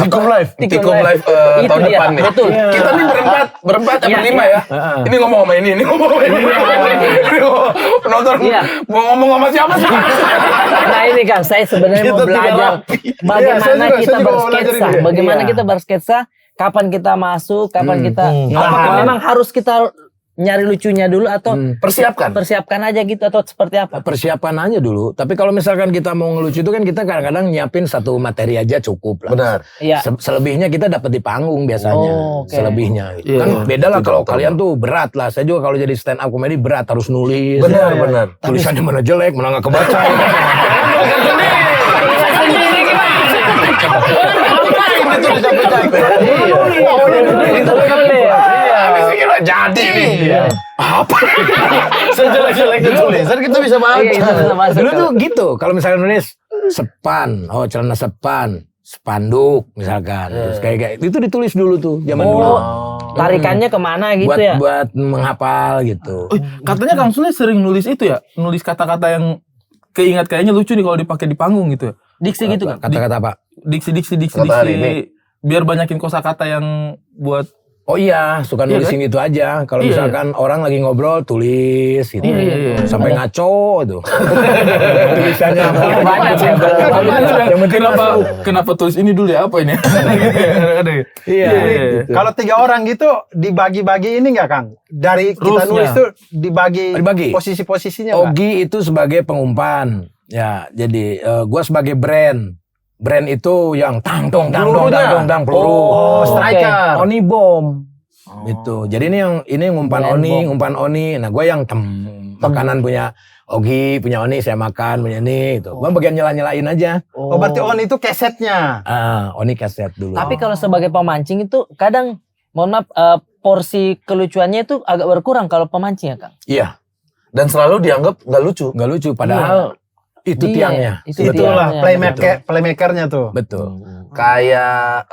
Tikum live. Tikum live Itu tahun dia, depan nih. betul. Kita nih berempat Iya, berlima iya. ya. Ini ngomong sama ini ngomong sama ini. Penonton Iya. mau ngomong sama siapa sih? Nah ini kan saya sebenarnya mau Kita tiga belajar Iya, bagaimana saya juga kita mau belajar bersketsa, ini. bagaimana Iya. kita bersketsa, kapan kita masuk, kapan kita, apakah Tahan. memang harus kita nyari lucunya dulu atau persiapkan aja gitu atau seperti apa? Persiapan aja dulu. Tapi kalau misalkan kita mau ngelucu itu kan kita kadang-kadang nyiapin satu materi aja cukup lah. Benar. Iya. Selebihnya kita dapat di panggung biasanya. Oh, oke. Selebihnya. Iya. Kan beda lah kalau Betul, kalian tuh berat lah. Saya juga kalau jadi stand up comedy berat harus nulis. Benar, Ya. benar. Tulisannya mana jelek, mana nggak kebaca. Jadi nih. Sejelek-jeleknya tulisan kita bisa baca. Dulu tuh gitu. Kalau misalnya nulis sepan, celana sepan, spanduk misalkan. Terus kayak itu ditulis dulu tuh zaman dulu. Tarikannya kemana gitu buat ya? buat menghafal gitu. Katanya Kang Sule sering nulis itu ya, nulis kata-kata yang kayaknya lucu nih kalau dipakai di panggung gitu ya. Diksi gitu kan? Kata-kata apa? Diksi Kata hari ini. biar banyakin kosakata yang buat Oh iya, suka Iya nulisin itu aja. Kalau Iya, misalkan orang lagi ngobrol, tulis gitu. Iya. Sampai ngaco tuh. Tulisannya apa? Banyak ya. Yang penting kenapa tulis ini dulu ya, apa ini? Iya. Gitu. Kalau 3 orang gitu dibagi-bagi ini nggak Kang? Dari kita Rules-nya. nulis tuh dibagi Dibagi. posisi-posisinya nggak? Ogi itu sebagai pengumpan. Ya, jadi gua sebagai brand. Brand itu yang tang peluru. Oh, striker. Oni bom. Gitu. Jadi ini ngumpan Brand Oni, bom. ngumpan Oni. Nah, gua yang makanan punya Ogi, punya Oni, saya makan, punya ini gitu. Gua bagian nyela-nyelain aja. Oh, berarti on itu kesetnya. Oni kaset dulu. Tapi kalau sebagai pemancing itu kadang, mohon maaf, porsi kelucuannya itu agak berkurang kalau pemancing ya Kang? Iya, Dan selalu dianggap nggak lucu. nggak lucu padahal itu Iya, tiangnya. itu Itulah tiangnya, playmakernya tuh. Betul. Kayak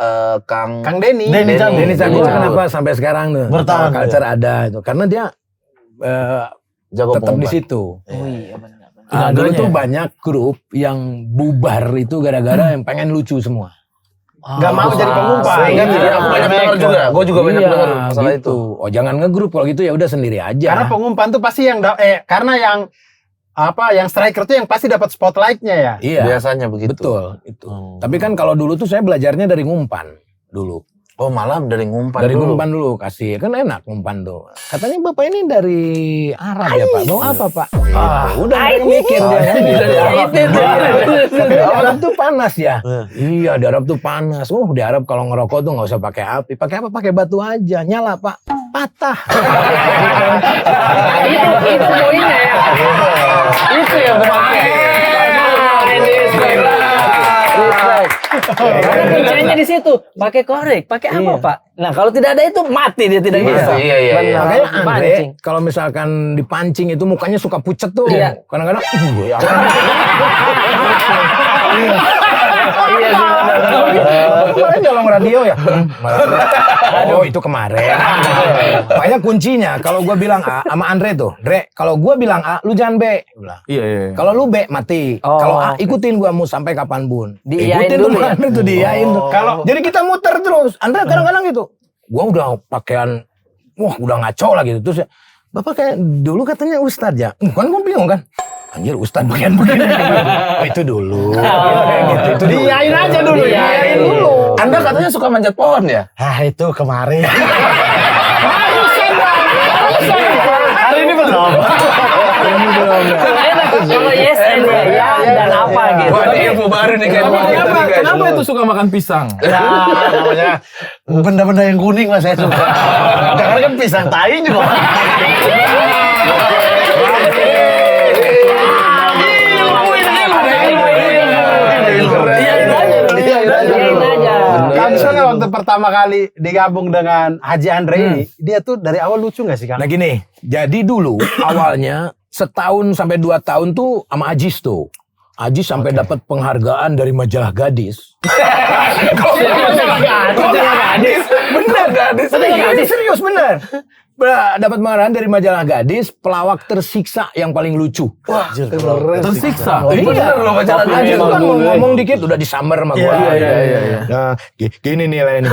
Kang Kang Denny. Denny Cagur. Denny Cagur Iya. kenapa sampai sekarang tuh Bertahan, culture ada itu karena dia jago tetap di pengumpan. situ. Oh iya benar. Dulu Tenaganya tuh ya? banyak grup yang bubar itu gara-gara yang pengen lucu semua. Nggak mau jadi pengumpan. Iya, iya, aku banyak dengar juga. Gue juga banyak Iya, dengar masalah itu. gitu. Oh jangan ngegrup kalau gitu ya udah sendiri aja. Karena pengumpan tuh pasti karena yang striker tuh yang pasti dapat spotlightnya ya. Iya. Biasanya begitu. Betul itu. Tapi kan kalau dulu tuh saya belajarnya dari ngumpan dulu. Oh malah dari ngumpan Dari dulu. ngumpan dulu kasih kan enak ngumpan tuh. Katanya bapak ini dari Arab ya pak. Mau apa pak? Udah mereka mikir dia kan. Dari Arab. Di Arab tuh panas ya. Iya di Arab tuh panas. Di Arab kalau ngerokok tuh nggak usah pakai api. Pakai apa? Pakai batu aja. Nyala pak. Patah. Itu poinnya ya. Itu yang bermain. Karena kuncinya di situ, pakai korek, pakai apa Pak? Nah kalau tidak ada itu mati dia tidak bisa. Iya. Benar. Makanya Andre Mancing. kalau misalkan dipancing itu mukanya suka pucet tuh. Iya. Kadang-kadang ya. Iya sih. Kemarin nyolong radio ya. Oh itu kemarin. Makanya kuncinya kalau gua bilang A sama Andre tuh, Dre, kalau gua bilang A, lu jangan B. Iya. Kalau lu B mati. Oh, Kalau A oke. ikutin gua mau sampai kapanpun. Diiyain Ikutin dulu tuh ya? Andre tuh diiyain tuh. Kalau jadi kita muter terus. Andre kadang-kadang gitu. Gua udah pakaian udah ngaco lah gitu. Terus Bapak kayak dulu katanya Ustadz ya. Kan gua bingung kan. Anjir Ustadz bagian begini. Oh itu dulu. Kayak gitu. Itu dulu. Diain aja dulu. Diain dulu. Anda katanya suka manjat pohon ya? Itu kemarin. Hari ini belum. Kalau yes and ya dan apa gitu. Wah ini ilmu baru nih kayak Kenapa itu suka makan pisang? Ya, namanya benda-benda yang kuning mas saya suka. Jangan kan pisang tai juga. Kang Sule waktu pertama kali digabung dengan Haji Andre ini, dia tuh dari awal lucu nggak sih Kang? Nah gini, jadi dulu awalnya setahun sampai 2 tahun tuh sama Ajis tuh. Aji sampai dapat penghargaan dari majalah Gadis. Bener Gadis. Serius bener. Dapat penghargaan dari majalah Gadis, pelawak tersiksa yang paling lucu. Wah, Tersiksa. Bener loh majalah Gadis itu kan ngomong dikit udah disamber sama gua. Iya. Nah, gini nilai ini.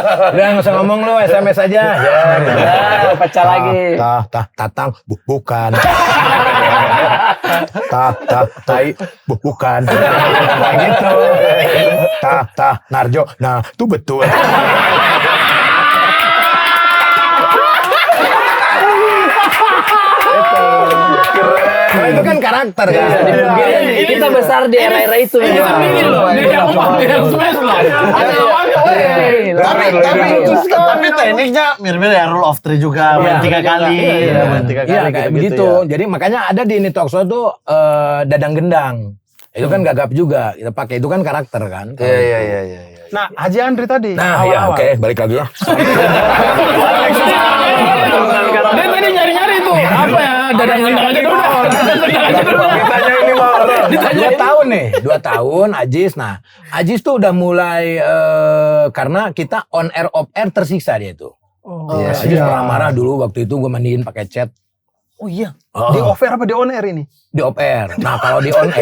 Udah nggak usah ngomong lu, SMS aja. Ya, pecah lagi. Tatang, bukan. Tai, bukan. Kayak gitu. Narjo, nah itu betul. Karena itu kan karakter kan. Kita besar di era-era itu. Tapi tekniknya mirip-mirip ya rule of three juga, main 3 kali. Iya kayak begitu. Jadi makanya ada di ini talk show tuh Dadang Gendang. Itu kan gagap juga. Kita pakai itu kan karakter kan. Iya. Nah, Haji Andri tadi Nah, ya oke, balik lagi ya. Dia tadi nyari-nyari tuh. Apa ya? Dadang gendang aja dulu. Ditanya ini mau. 2 tahun nih, 2 tahun Ajis. Nah, Ajis tuh udah mulai karena kita on air off air tersiksa dia itu. Ajis pernah marah dulu waktu itu gue mandiin pakai chat. Oh iya. di off air apa di on air ini? Di off air. Nah, kalau di on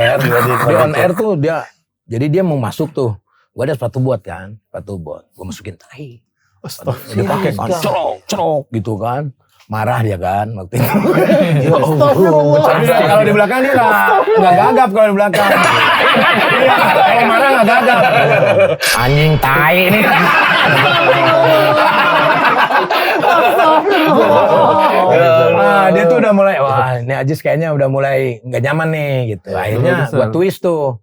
air, tuh dia jadi dia mau masuk tuh. Gue ada sepatu bot kan, gue masukin tai. Dia pakai kan, cerok gitu kan. Marah dia kan waktu itu. Kalau di belakang dia nggak gagap kalau di belakang. Kalau marah nggak gagap. Anjing tai ini. Dia tuh udah mulai, wah ini Ajis kayaknya udah mulai nggak nyaman nih gitu. Akhirnya gue twist tuh.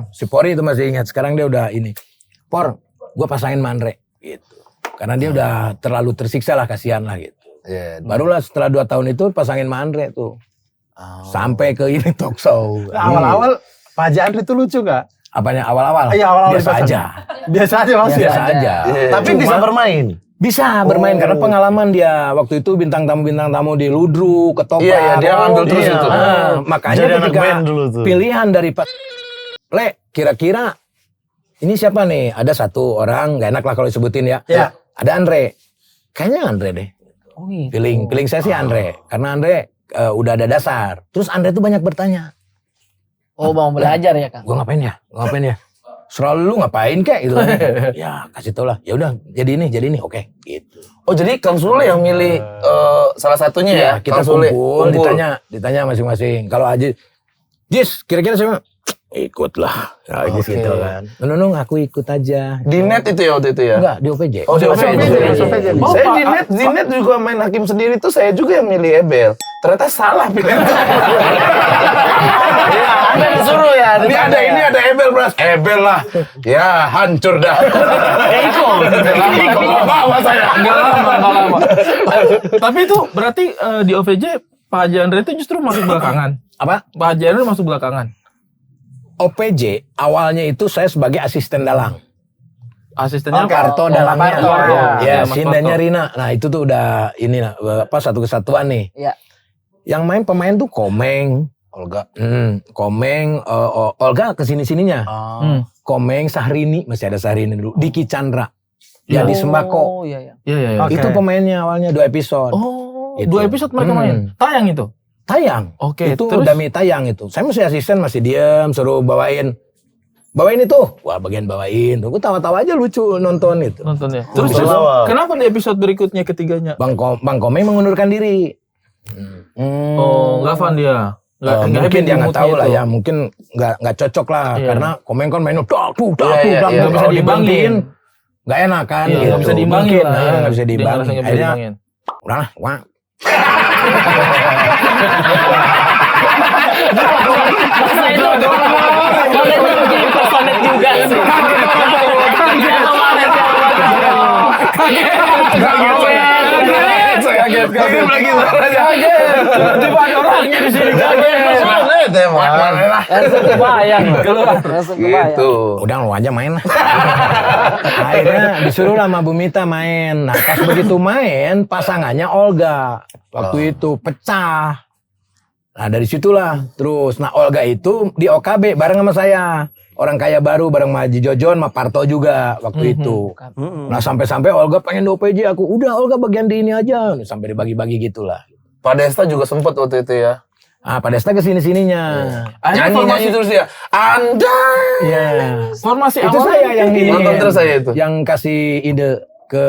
Si Pori itu masih ingat. Sekarang dia udah ini. Gue pasangin Mandre gitu. Karena dia udah terlalu tersiksa lah, kasihan lah gitu. Barulah setelah 2 tahun itu pasangin Mandre tuh. Sampai ke ini talk show. Nah, awal-awal Pak Haji Andri itu lucu nggak? Apanya awal-awal? Iya, awal-awal biasa aja. Biasa aja. Tapi bisa bermain. Bisa bermain karena pengalaman dia waktu itu bintang tamu di Ludruk, Ketoprak. Iya, dia ambil terus itu. Makanya Jadi anak ketika band dulu tuh. pilihan dari Pak Le, kira-kira ini siapa nih? Ada 1 orang, gak enak lah kalau disebutin ya. Iya. Ada Andre. Kayaknya Andre deh. Oh gitu. Feeling saya sih Andre. Karena Andre udah ada dasar. Terus Andre tuh banyak bertanya. Oh, mau belajar ya, Kang? Gue ngapain ya? Selalu lu ngapain kek gitu. Ya kasih tau lah. Ya udah jadi ini. Oke, gitu. Oh, jadi Kang Sule yang milih salah satunya ya? Kita Kang Sule. kumpul, ditanya masing-masing. Kalau Aji, Jis, kira-kira siapa? Ikutlah. Ya, gitu kan. Nunung aku ikut aja. Di net itu ya waktu itu ya? Enggak, di OPJ. Oh, di OPJ. Saya Bapak, di net juga main hakim sendiri tuh, saya juga yang milih Ebel. Ternyata salah pilihan. Ada disuruh ya. Ini ada Ebel, Bras. Ebel lah. Ya, hancur dah. Iko bawa saya. Enggak lama. Tapi itu berarti di OVJ Pak Haji Andre itu justru masuk belakangan. Apa? Pak Haji Andre masuk belakangan. OPJ awalnya itu saya sebagai asisten dalang. Asistennya Parto dalangnya. Parto, Ya, Mas sindanya Parto. Rina. Nah, itu tuh udah ini satu kesatuan nih. Iya. Yang main pemain tuh Komeng, Olga. Komeng, Olga kesini-sininya. Komeng, Sahrini, masih ada Sahrini dulu. Diki Chandra. Ya di Sembako. Oh, iya. Iya. Oke. Itu pemainnya awalnya 2 episode. Oh, Itu. 2 episode mereka main. Tayang itu. Tayang. Oke, Itu terus? demi tayang itu. Saya masih asisten, masih diem, suruh bawain itu. Wah, bagian bawain. Gue tawa-tawa aja lucu nonton itu. Nontonnya. Terus Bisa. kenapa di episode berikutnya ketiganya? Bang Komeng mengundurkan diri. Oh, nggak fun dia. Mungkin happy dia nggak moodnya tahu lah itu. ya, mungkin nggak cocok lah Iya. karena Komeng kan mainnya dak, Iya, nggak bisa Kalau diimbangin, nggak enak kan? Iya, gitu. nggak bisa diimbangin Mungkin, lah. nggak bisa Dia diimbangin. ngerasa nggak bisa Akhirnya diimbangin. udahlah, wah. Masa itu Sonet bikin impersonet juga sih. Kaget. Tiba-tiba ada orangnya di sini. Kaget emang. Langsung kebayang. Langsung kebayang. Gitu. Udah lu aja main lah. Akhirnya disuruh lah sama Bu Mita main. Nah pas begitu main pasangannya Olga waktu itu pecah. Nah dari situlah terus. Nah Olga itu di OKB bareng sama saya. Orang kaya baru bareng sama Haji Jojon, sama Parto juga waktu itu. Nah sampai-sampai Olga pengen di OPJ aku. Udah Olga bagian di ini aja. Sampai dibagi-bagi gitulah. Pak Desta juga sempet waktu itu ya. Ah Pak Desta kesini-sininya. Nyanyi terus dia. Anda. Iya. Formasi Itu awal saya yang ini. Nonton terus saya itu. Yang kasih ide ke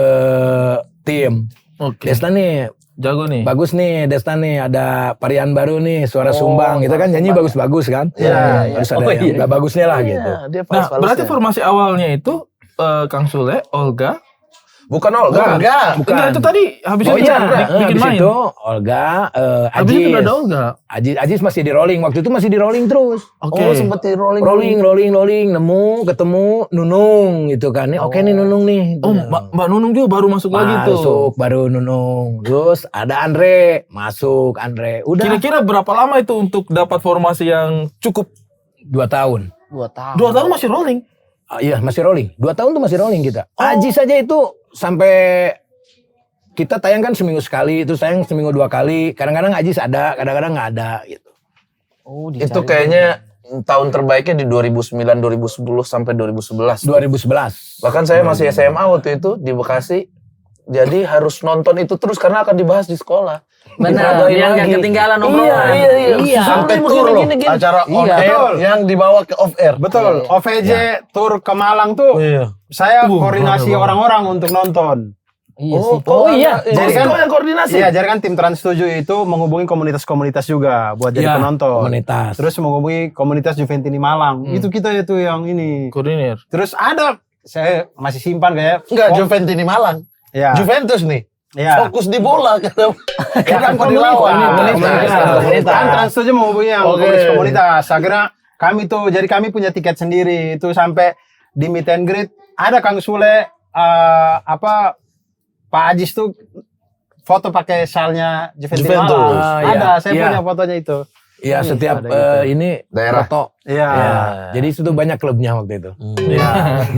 tim. Oke. Desta nih Jago nih. bagus nih, Desta nih ada varian baru nih, suara sumbang. Kita kan nyanyi bagus-bagus kan. Iya, Harus ada yang nggak bagusnya lah gitu. Dia Nah, berarti formasi awalnya itu Kang Sule, Olga. bukan Olga. Enggak, itu tadi habis Oh itu iya, bikin habis main. itu Olga, Habis itu udah ada Ajis. Olga. Ajis masih di rolling. Waktu itu masih di rolling terus. Oke. Oh, sempet di rolling. Rolling, ketemu Nunung gitu kan. Nih, oke nih Nunung nih. Oh, Mbak Nunung juga baru masuk lagi tuh. Masuk baru Nunung. Terus ada Andre, masuk Andre. Udah Kira-kira berapa lama itu untuk dapat formasi yang cukup? 2 tahun. 2 tahun. 2 tahun masih rolling. Ah, iya masih rolling. 2 tahun tuh masih rolling kita. Ajis saja itu sampai kita tayang kan seminggu sekali, terus tayang seminggu 2 kali. Kadang-kadang Ajis ada, kadang-kadang nggak ada gitu. Oh, Itu kayaknya tahun terbaiknya di 2009, 2010 sampai 2011. 2011. Bahkan saya masih SMA waktu itu di Bekasi. Jadi harus nonton itu terus karena akan dibahas di sekolah. Benar, Diperagain biar nggak lagi. ketinggalan obrolan. Iya. Sampai Sampai tour loh, gini. acara on Iya. air Betul. yang dibawa ke off air. Betul. OVJ tur ke Malang tuh. Iya. Saya koordinasi orang-orang untuk nonton. Iya sih. Oh iya. Jadi kan yang koordinasi. Iya, jadi kan tim Trans 7 itu menghubungi komunitas-komunitas juga buat jadi Ya, penonton. komunitas. Terus menghubungi komunitas Juventini Malang. Itu kita itu yang ini. Koordinir. Terus ada saya masih simpan kayak Enggak, Juventini Malang. ya. Juventus nih. Ya. Fokus di bola. Kan komunitas. Kan Trans 7 menghubungi yang Oke. komunitas. Akhirnya kami tuh, jadi kami punya tiket sendiri. Itu sampai di meet and greet ada Kang Sule Pak Ajis tuh foto pakai salnya Juventus. Juventus. Ah, Ada, iya. saya Iya. punya fotonya itu. Iya, setiap ada gitu. ini Daerah. foto. Iya. Ya, jadi itu tuh banyak klubnya waktu itu.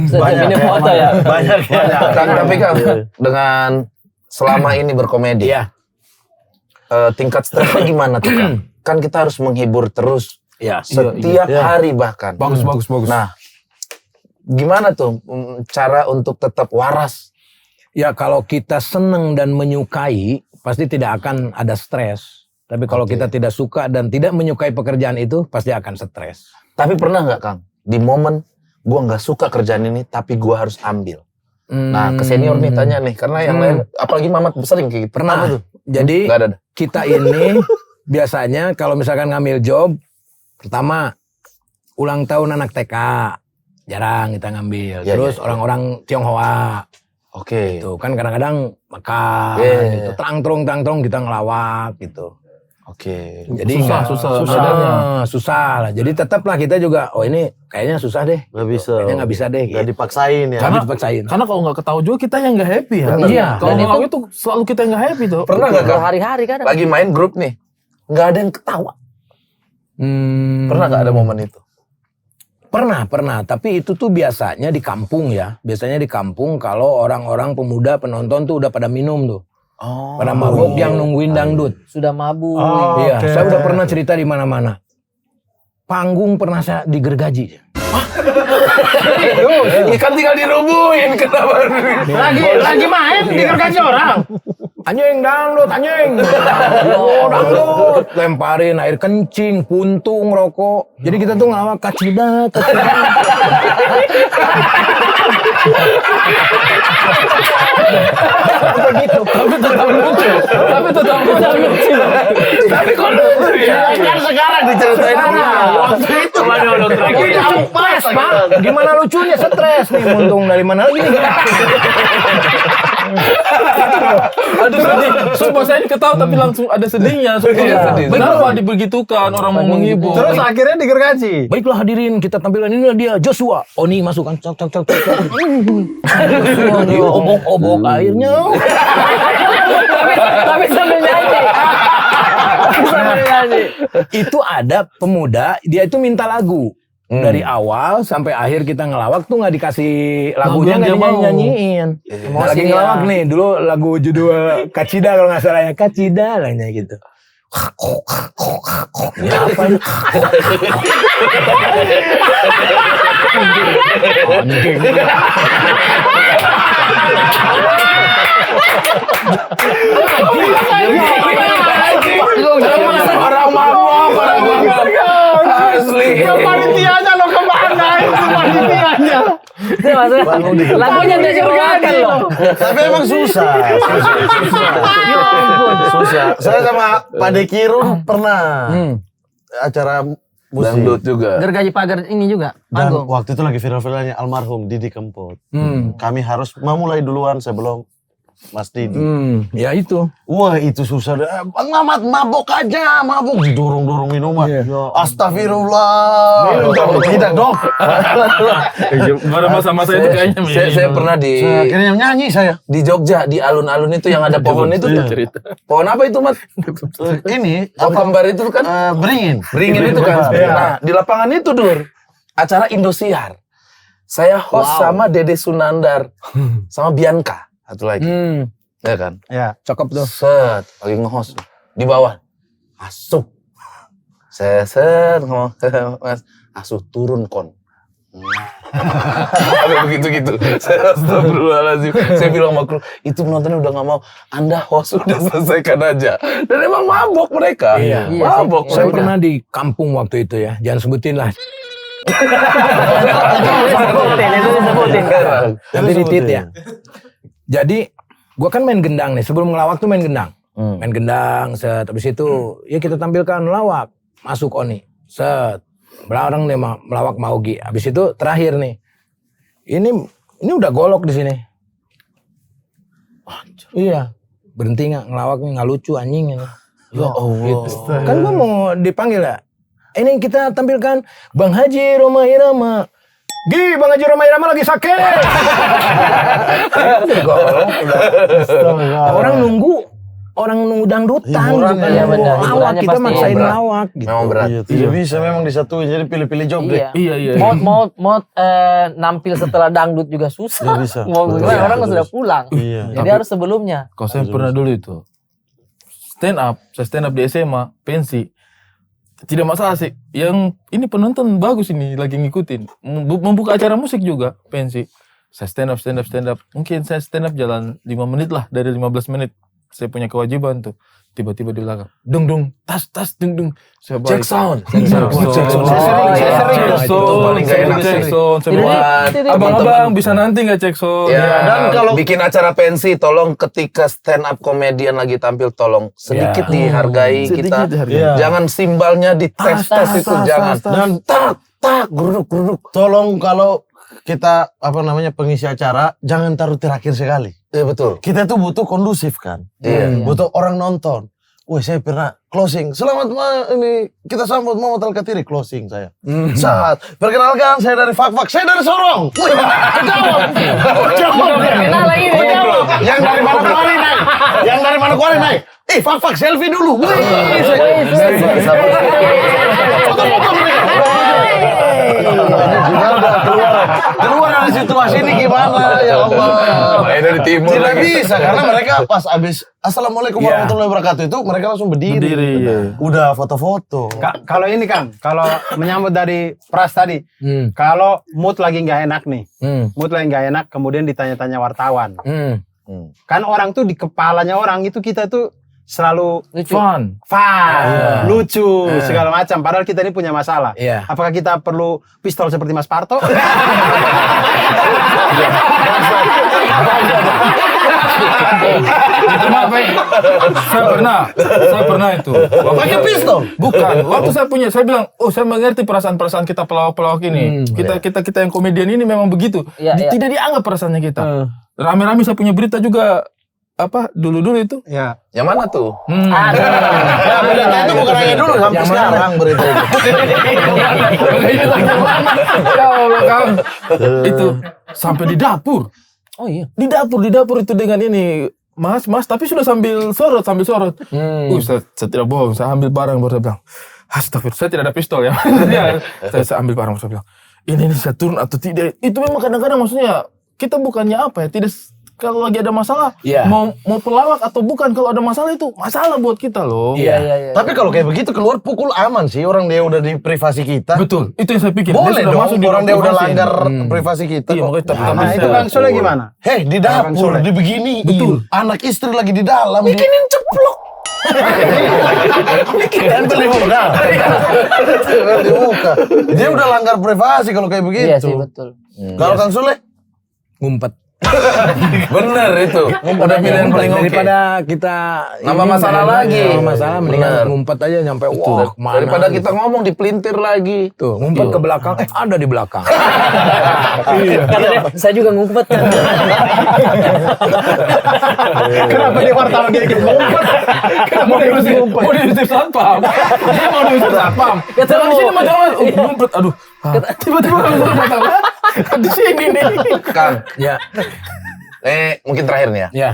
Banyak ini foto ya. Banyak. Tapi kan dengan selama ini berkomedi, Iya. tingkat stresnya gimana tuh kan? Kan kita harus menghibur terus Iya. setiap hari bahkan. Bagus. Nah, gimana tuh cara untuk tetap waras? Ya kalau kita seneng dan menyukai, pasti tidak akan ada stres. Tapi kalau kita tidak suka dan tidak menyukai pekerjaan itu, pasti akan stres. Tapi pernah nggak Kang, di momen gua nggak suka kerjaan ini, tapi gua harus ambil. Nah, ke senior nih tanya nih, karena yang lain, apalagi Mamat sering kayak gitu. Pernah. Apa tuh? Jadi Nggak ada. kita ini biasanya kalau misalkan ngambil job, pertama ulang tahun anak TK, jarang kita ngambil. Ya, Terus ya, ya. orang-orang Tionghoa, Oke. itu kan kadang-kadang makan, Ya, ya, gitu. ya. Terang-terung kita ngelawak gitu. Oke. Jadi Susah susah lah. Jadi tetaplah kita juga, oh ini kayaknya susah deh. Nggak bisa. Kayaknya nggak bisa deh. Nggak Gitu. dipaksain ya. Nggak dipaksain. Karena kalau nggak ketahui juga kita yang nggak happy ya. Iya. Kalau Dan nggak itu selalu kita yang nggak happy tuh. Pernah nggak Kang? Hari-hari kan. Lagi main grup nih, nggak ada yang ketawa. Pernah nggak ada momen itu? Pernah. Tapi itu tuh biasanya di kampung ya. Biasanya di kampung kalau orang-orang pemuda penonton tuh udah pada minum tuh. Oh. Pada mabuk yang nungguin dangdut. Sudah mabuk. Oh, Iya, oke. saya udah pernah cerita di mana-mana. Panggung pernah saya digergaji. Ikan tinggal dirubuhin, kenapa? Lagi main digergaji orang. Anjing dangdut, anjing. Oh, dangdut. Lemparin air kencing, puntung, rokok. Jadi kita tuh ngelawak kacida. Begitu. Tapi tetap lucu. Tapi kok lucu ya? Kan sekarang diceritain waktu itu Stres, Pak. Gimana lucunya? Stres nih, muntung dari mana lagi nih? Aduh sedih. Sumpah saya ini ketawa tapi langsung ada sedihnya. Sumpah. Iya, sedih. Kenapa dibegitukan orang mau menghibur? Terus akhirnya digergaji. Baiklah hadirin, kita tampilkan ini dia Joshua. Oni masukkan cok. Joshua dia obok-obok airnya. Tapi sambil nyanyi. Itu ada pemuda, dia itu minta lagu. Dari awal sampai akhir kita ngelawak tuh nggak dikasih lagunya, Lagu yang nggak dia mau. dinyanyiin. Nah, lagi Emosi ngelawak ya. nih, dulu lagu judul Kacida kalau nggak salah ya, Kacida lah gitu. Ini apa ini? Orang mabok, asli. Panitianya lo kemana itu panitianya? Itu maksudnya lagunya dicurahkan loh. Tapi emang susah. Susah. Saya sama Pak Dekirun pernah acara musik. Dangdut juga. Gergaji pagar ini juga. Dan Panggung. waktu itu lagi viral-viralnya almarhum Didi Kempot. Kami harus memulai duluan sebelum Mas Didi. Ya itu. Wah itu susah. Bang Mamat mabok aja, mabok didorong-dorong minuman. Astagfirullah. Tidak dong. Pada masa-masa itu kayaknya Saya pernah di Akhirnya nyanyi saya. di Jogja di alun-alun itu yang ada pohon itu. Pohon apa itu, Mat? Ini Pohon kembar itu kan beringin. beringin itu kan. Nah, di lapangan itu, Dur. Acara Indosiar. Saya host sama Dede Sunandar sama Bianca. Satu lagi. Ya kan? Ya. Cakep tuh. Set, lagi nge-host di bawah. Masuk. Saya set ngomong, Mas, asuh turun kon. Ada begitu-gitu. Saya astagfirullahaladzim. Saya bilang sama kru, itu penontonnya udah gak mau. Anda host udah selesaikan aja. Dan emang mabok mereka. Iya. Mabok. Saya mereka. pernah di kampung waktu itu ya. Jangan sebutin lah. Itu disebutin. Nanti ditit ya. Jadi gua kan main gendang nih. Sebelum ngelawak tuh main gendang. Main gendang, set. Habis itu ya kita tampilkan lawak. Masuk Oni. Set. Berang nih melawak Maugi. Habis itu terakhir nih. Ini udah golok di sini. Iya. Berhenti ngelawaknya, nggak lucu anjing ini. Ya Allah. Gitu. Kan gua mau dipanggil ya. Ini kita tampilkan Bang Haji Roma Irama. Bang Haji Roma Irama lagi sakit. Orang nunggu dangdutan. Hiburan, bukan ya, nunggu benar. lawak. Hiburannya Kita pasti maksain berat. lawak gitu. Memang berat. Iya, tidak bisa memang disatuin jadi pilih-pilih job deh. Iya. Iya. Mau nampil setelah dangdut juga susah. Nggak bisa. Mau gimana Iya, orang betul. sudah pulang. Iya. Jadi harus sebelumnya. Kalau saya pernah dulu itu saya stand up di SMA, pensi. Tidak masalah sih. Yang ini penonton bagus ini lagi ngikutin. Membuka acara musik juga, pensi. Saya stand up. Mungkin saya stand up jalan 5 menit lah dari 15 menit. Saya punya kewajiban tuh. Tiba-tiba di belakang, dung, tas, dung. Saya balik. Check sound. Saya paling gak enak sih. Saya bilang, abang-abang bisa nanti nggak cek sound? Ya, Dan kalau- bikin acara pensi, tolong ketika stand up komedian lagi tampil, tolong sedikit dihargai kita. Iya. Jangan simbalnya dites itu, jangan. Dan tak, geruduk. Tolong kalau kita pengisi acara jangan taruh terakhir sekali. Iya betul. Kita tuh butuh kondusif kan. Iya. Butuh orang nonton. Wih, saya pernah closing. Selamat ini kita sambut Muhammad Al-Katiri closing saya. Saat perkenalkan saya dari Fak, saya dari Sorong. Wih, jawab. Yang dari mana kemarin naik? Fak selfie dulu. Wih, foto-foto mereka. Keluar dari situasi ini gimana ya Allah. Main dari timur. Tidak bisa karena mereka pas abis Assalamualaikum warahmatullahi wabarakatuh itu mereka langsung berdiri. Udah foto-foto. Kalau ini Kang, kalau menyambut dari Pras tadi, kalau mood lagi nggak enak nih, mood lagi nggak enak, kemudian ditanya-tanya wartawan, kan orang tuh di kepalanya orang itu kita tuh selalu Fun. lucu, segala macam. Padahal kita ini punya masalah. Iya. Apakah kita perlu pistol seperti Mas Parto? Saya pernah itu. Pakai pistol. Bukan, waktu saya bilang, saya mengerti perasaan-perasaan kita pelawak-pelawak ini. Kita yang komedian ini memang begitu. Iya, iya. Tidak dianggap perasaannya kita. Rame-rame saya punya berita juga dulu itu. Ya. Yang mana tuh? Berita itu bukan hanya dulu sampai sekarang berita itu. Ya Allah, Kang. Itu sampai di dapur. Oh iya. Di dapur itu dengan ini. Mas, tapi sudah sambil sorot. Saya tidak bohong, saya ambil barang baru saya bilang, astagfirullah, saya tidak ada pistol ya. saya ambil barang saya bilang, ini saya turun atau tidak. Itu memang kadang-kadang maksudnya kita bukannya tidak kalau lagi ada masalah, Iya. mau pelawak atau bukan, kalau ada masalah itu masalah buat kita loh. Iya. Tapi kalau kayak begitu keluar pukul aman sih, orang dia udah di privasi kita. Betul, itu yang saya pikir. Boleh sudah dong, masuk di orang dia udah privasi. langgar privasi kita. Iya, kok. makanya tapi Nah, itu Kang Sule gimana? Hei, di Kang dapur, Sule. dibegini. Betul. Anak istri lagi di dalam. Bikinin ceplok. Tempel di muka. Tempel di muka. Dia udah langgar privasi kalau kayak begitu. Iya sih, betul. Kalau Kang Sule? Ngumpet. Bener itu. Udah pilihan paling oke. Daripada kita Nambah ini, masalah nambah lagi. masalah mendingan Bener. ngumpet aja nyampe wah kemana. Daripada kita ngomong dipelintir lagi. Tuh, ngumpet ke belakang, ada di belakang. Kata dia, saya juga ngumpet kan. Kenapa dia wartawan dia gitu ngumpet? Kenapa dia mesti ngumpet? Mau diusir satpam. Dia mau diusir satpam. Ketemu. Di sini mau jalan, ngumpet. Aduh. Tiba-tiba langsung datang. Di sini nih. Kang, Ya, mungkin terakhir nih ya. ya.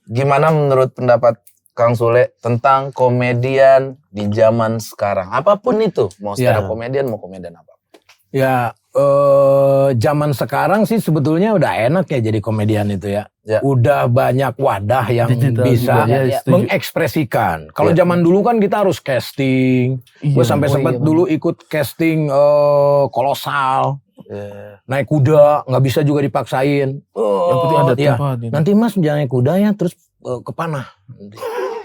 Gimana menurut pendapat Kang Sule tentang komedian di zaman sekarang? Apapun itu, mau stand up komedian, mau komedian apa? Ya, zaman sekarang sih sebetulnya udah enak ya jadi komedian itu ya. Ya. Udah banyak wadah yang Digital bisa juga, ya, setuju. mengekspresikan. Kalau Ya. zaman dulu kan kita harus casting. Gue sampai sempat dulu ikut casting kolosal. Naik kuda, nggak bisa juga dipaksain. Yang penting ada Iya. tempat. Nanti mas jangan naik kuda ya, terus ke panah.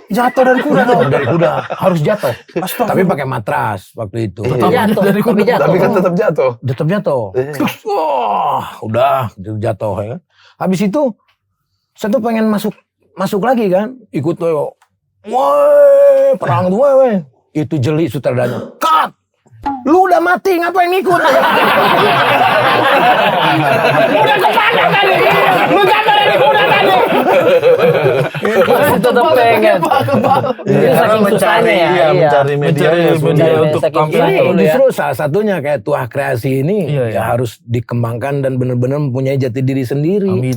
Jatuh dari kuda dong. Dari kuda harus jatuh. Tapi pakai matras waktu itu. Jatuh, dari tapi jatuh. Tapi kan tetap jatuh. Tetap jatuh. Udah jatuh ya. Habis itu saya tuh pengen masuk lagi kan, ikut tuh. Woi, perang tuh woi. Itu jeli sutradaranya. Cut. Lu udah mati, ngapain ngikut? Udah kepana tadi. Lu jatuh dari kuda tadi. Masih tetap pengen. Itu saking susahnya ya. Iya. Mencari media media untuk saking kampanye. susahnya Ini dulu ya. justru salah satunya kayak Tuah Kreasi ini Iya, iya. ya harus dikembangkan dan benar-benar mempunyai jati diri sendiri. Amin.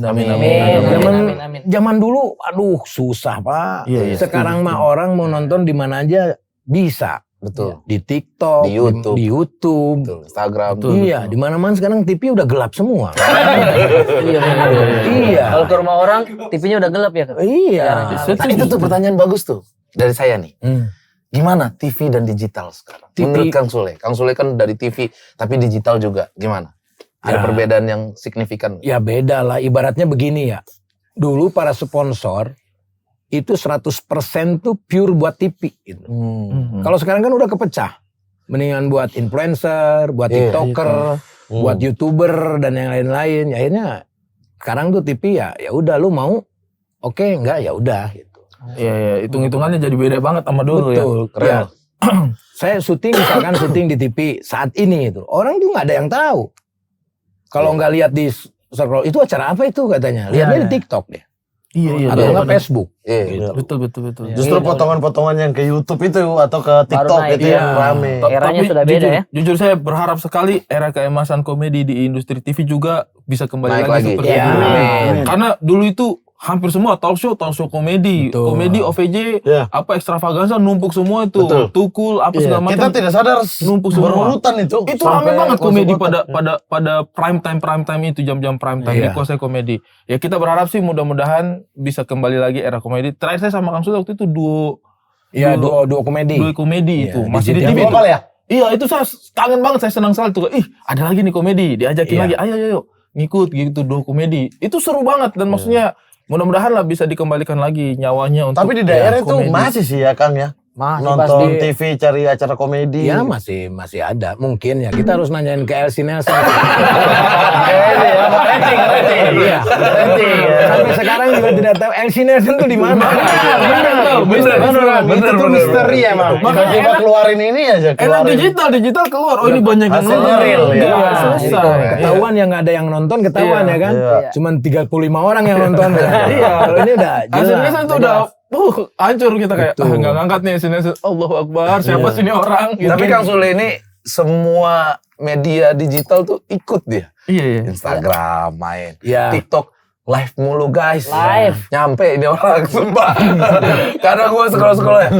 Zaman dulu, aduh susah pak. Iya, iya, Sekarang mah orang mau nonton di mana aja bisa. Betul. Di TikTok, Di YouTube. di YouTube. Betul. Instagram. Iya, di mana-mana sekarang TV udah gelap semua. Iya benar. Iya. Kalau ke rumah orang, TV-nya udah gelap ya. Kak? Iya. Tadi itu tuh pertanyaan bagus tuh dari saya nih. Hmm. Gimana TV dan digital sekarang? TV. Menurut Kang Sule. Kang Sule kan dari TV tapi digital juga. Gimana? Ada Ya. perbedaan yang signifikan? Ya beda lah, ibaratnya begini ya. Dulu para sponsor itu 100% tuh pure buat TV gitu. Kalau sekarang kan udah kepecah. Mendingan buat influencer, buat Iya, TikToker, buat YouTuber dan yang lain-lain. Akhirnya sekarang tuh TV ya udah lu mau oke enggak ya udah gitu. Iya, hitung-hitungannya jadi beda banget sama dulu ya. Betul. Keren. Ya. Saya misalkan syuting di TV saat ini itu. Orang tuh nggak ada yang tahu. Kalau nggak lihat di scroll itu acara apa itu katanya. Lihatnya di TikTok deh. Iya, Atau nggak Facebook. Iya. Betul. Justru potongan-potongan yang ke YouTube itu atau ke TikTok naik. itu yang rame. Eranya sudah beda jujur, ya. Jujur saya berharap sekali era keemasan komedi di industri TV juga bisa kembali Naik lagi lagi. seperti Iya. dulu. Amin. Karena dulu itu hampir semua talk show komedi. Betul. Komedi OVJ, Iya. apa ekstravaganza numpuk semua itu. Betul. Tukul apa Iya, segala macam. kita tidak sadar numpuk semua. berurutan itu. Itu Sampai rame banget komedi masuk pada prime time itu jam-jam prime time Iya. di kuasai komedi. Ya kita berharap sih mudah-mudahan bisa kembali lagi era komedi. Terakhir saya sama Kang Sule waktu itu duo Iya, duo komedi. komedi Iya, itu masih di di TV. global ya. Iya itu saya kangen banget, saya senang sekali tuh. Ih ada lagi nih komedi, diajakin Iya. lagi, ayo ngikut gitu duo komedi. Itu seru banget dan maksudnya mudah-mudahan lah bisa dikembalikan lagi nyawanya untuk. Tapi di daerah itu komedi. masih sih ya Kang ya. Masih Nonton pasti. TV cari acara komedi. Ya masih ada mungkin ya. Kita harus nanyain ke Elsie Nelson. Iya. Sampai sekarang juga tidak tahu Elsie Nelson tuh di mana. Bener. Itu misteri emang. Tiba-tiba keluarin ini aja. Enak Keluarin. digital keluar. Oh ini banyak yang Hasilnya nonton. real, ya. Iya, selesai. Ketahuan yang nggak ada yang nonton ketahuan Iya, ya kan. iya. Cuman 35 orang yang nonton. Iya. Kalau ini udah Hasilnya jelas. kan tuh udah hancur kita kayak Betul. nggak ngangkat nih sini. Allahu Akbar, siapa sih ini orang? Gitu. Tapi Kang Sule ini semua media digital tuh ikut dia. Iya. Instagram main, Iya. TikTok live mulu guys. Live. Nyampe ini orang sumpah. Karena gue scroll ya,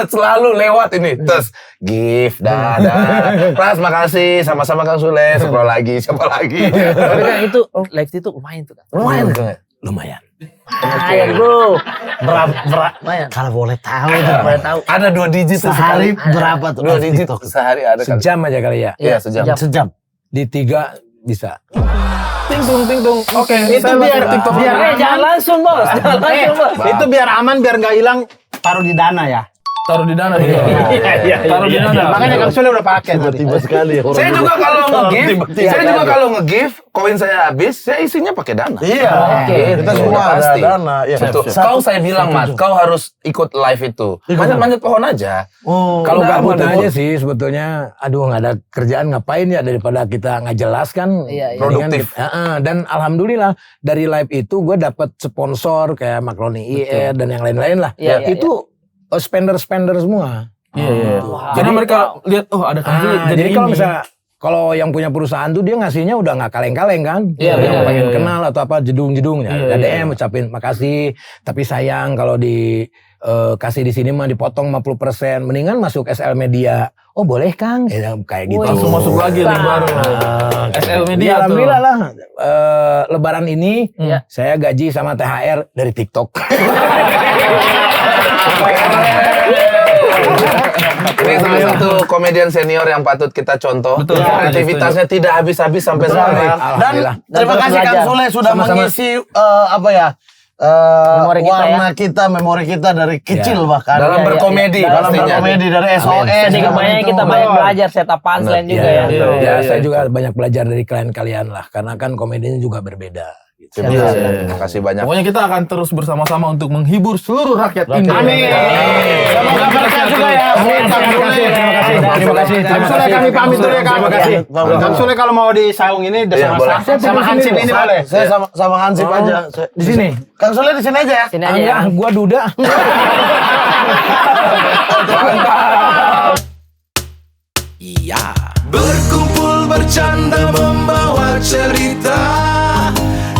selalu lewat ini. Terus gift, dadah. Pras makasih, sama-sama Kang Sule. Scroll lagi, siapa lagi? Tapi kan itu live itu lumayan tuh kan. Lumayan kan? Lumayan. Ayo bro. Berapa? Kalau boleh tahu, Boleh tahu. Ada 2 digit tuh sehari sekali. berapa tuh? 2 digit sehari ada kali. Sejam aja kali ya. Iya, sejam. Sejam. Di 3 bisa. Ting tung. Oke, Itu saya biar masuk TikTok. biar Jangan langsung bos. Jangan langsung bos. itu biar aman, biar nggak hilang, taruh di dana ya. Taruh di dana dulu. Taruh di dana. Makanya Kang Sule udah pakai tadi. Tiba-tiba sekali ya. Saya juga kalau nge-give, Tiba-tiba saya juga ada. kalau nge-give, koin saya habis, saya isinya pakai dana. Iya, Oke. kita Itu semua udah ada pasti. dana. Ya. Betul. Kau saya bilang, Mas, kau harus ikut live itu. Manjat-manjat pohon aja. Oh, Kalau Udah, gabut betul. aja sih sebetulnya, aduh nggak ada kerjaan ngapain ya daripada kita nggak jelas kan. Iya, iya. Mendingan Produktif. dan alhamdulillah dari live itu gue dapat sponsor kayak Makroni IE dan yang lain-lain lah. Iya, iya, Itu spender semua. Iya. Wah. Karena mereka lihat, oh ada Kang Sule, Jadi kalau ini. misalnya kalau yang punya perusahaan tuh dia ngasihnya udah nggak kaleng-kaleng kan. Iya, Yang iya, pengen iya. kenal atau apa jedung-jedung ya. Iya, DM ucapin makasih. Tapi sayang kalau di kasih di sini mah dipotong 50%. Mendingan masuk SL Media. Oh boleh Kang, ya, kayak gitu. Langsung masuk lagi link baru. SL Media Ya, tuh. alhamdulillah lah. Lebaran ini Iya. saya gaji sama THR dari TikTok. Ini salah satu komedian senior yang patut kita contoh. Betul. Kreativitasnya tidak habis-habis sampai sekarang. Dan Alhamdulillah. terima kasih Kang belajar. Sule sudah Sama-sama. mengisi apa ya? Memori kita warna kita, memori kita dari kecil bahkan. Dalam Iya, berkomedi iya. dalam pastinya. berkomedi dari SOS. Jadi kebanyakan kita banyak belajar setup punchline juga ya. Ya, saya juga banyak belajar dari kalian lah, karena kan komedinya juga berbeda. Gitu. Terima kasih banyak. Pokoknya kita akan terus bersama-sama untuk menghibur seluruh rakyat Indonesia. Amin. Semoga berkah juga ya. Amin. Kang Sule. Terima kasih. Kang Sule kami pamit dulu ya Kang. Terima kasih. Kang Sule kalau mau di saung ini Iya, boleh. sama Hansip ini boleh. Saya sama Hansip aja. Di sini. Kang Sule di sini aja ya. Sini aja ya. Enggak, gua duda. Berkumpul bercanda membawa cerita,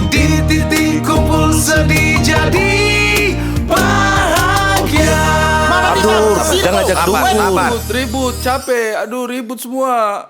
di titik kumpul sedih jadi bahagia. Aduh, jangan ajak dukun. Ribut, capek, aduh ribut semua.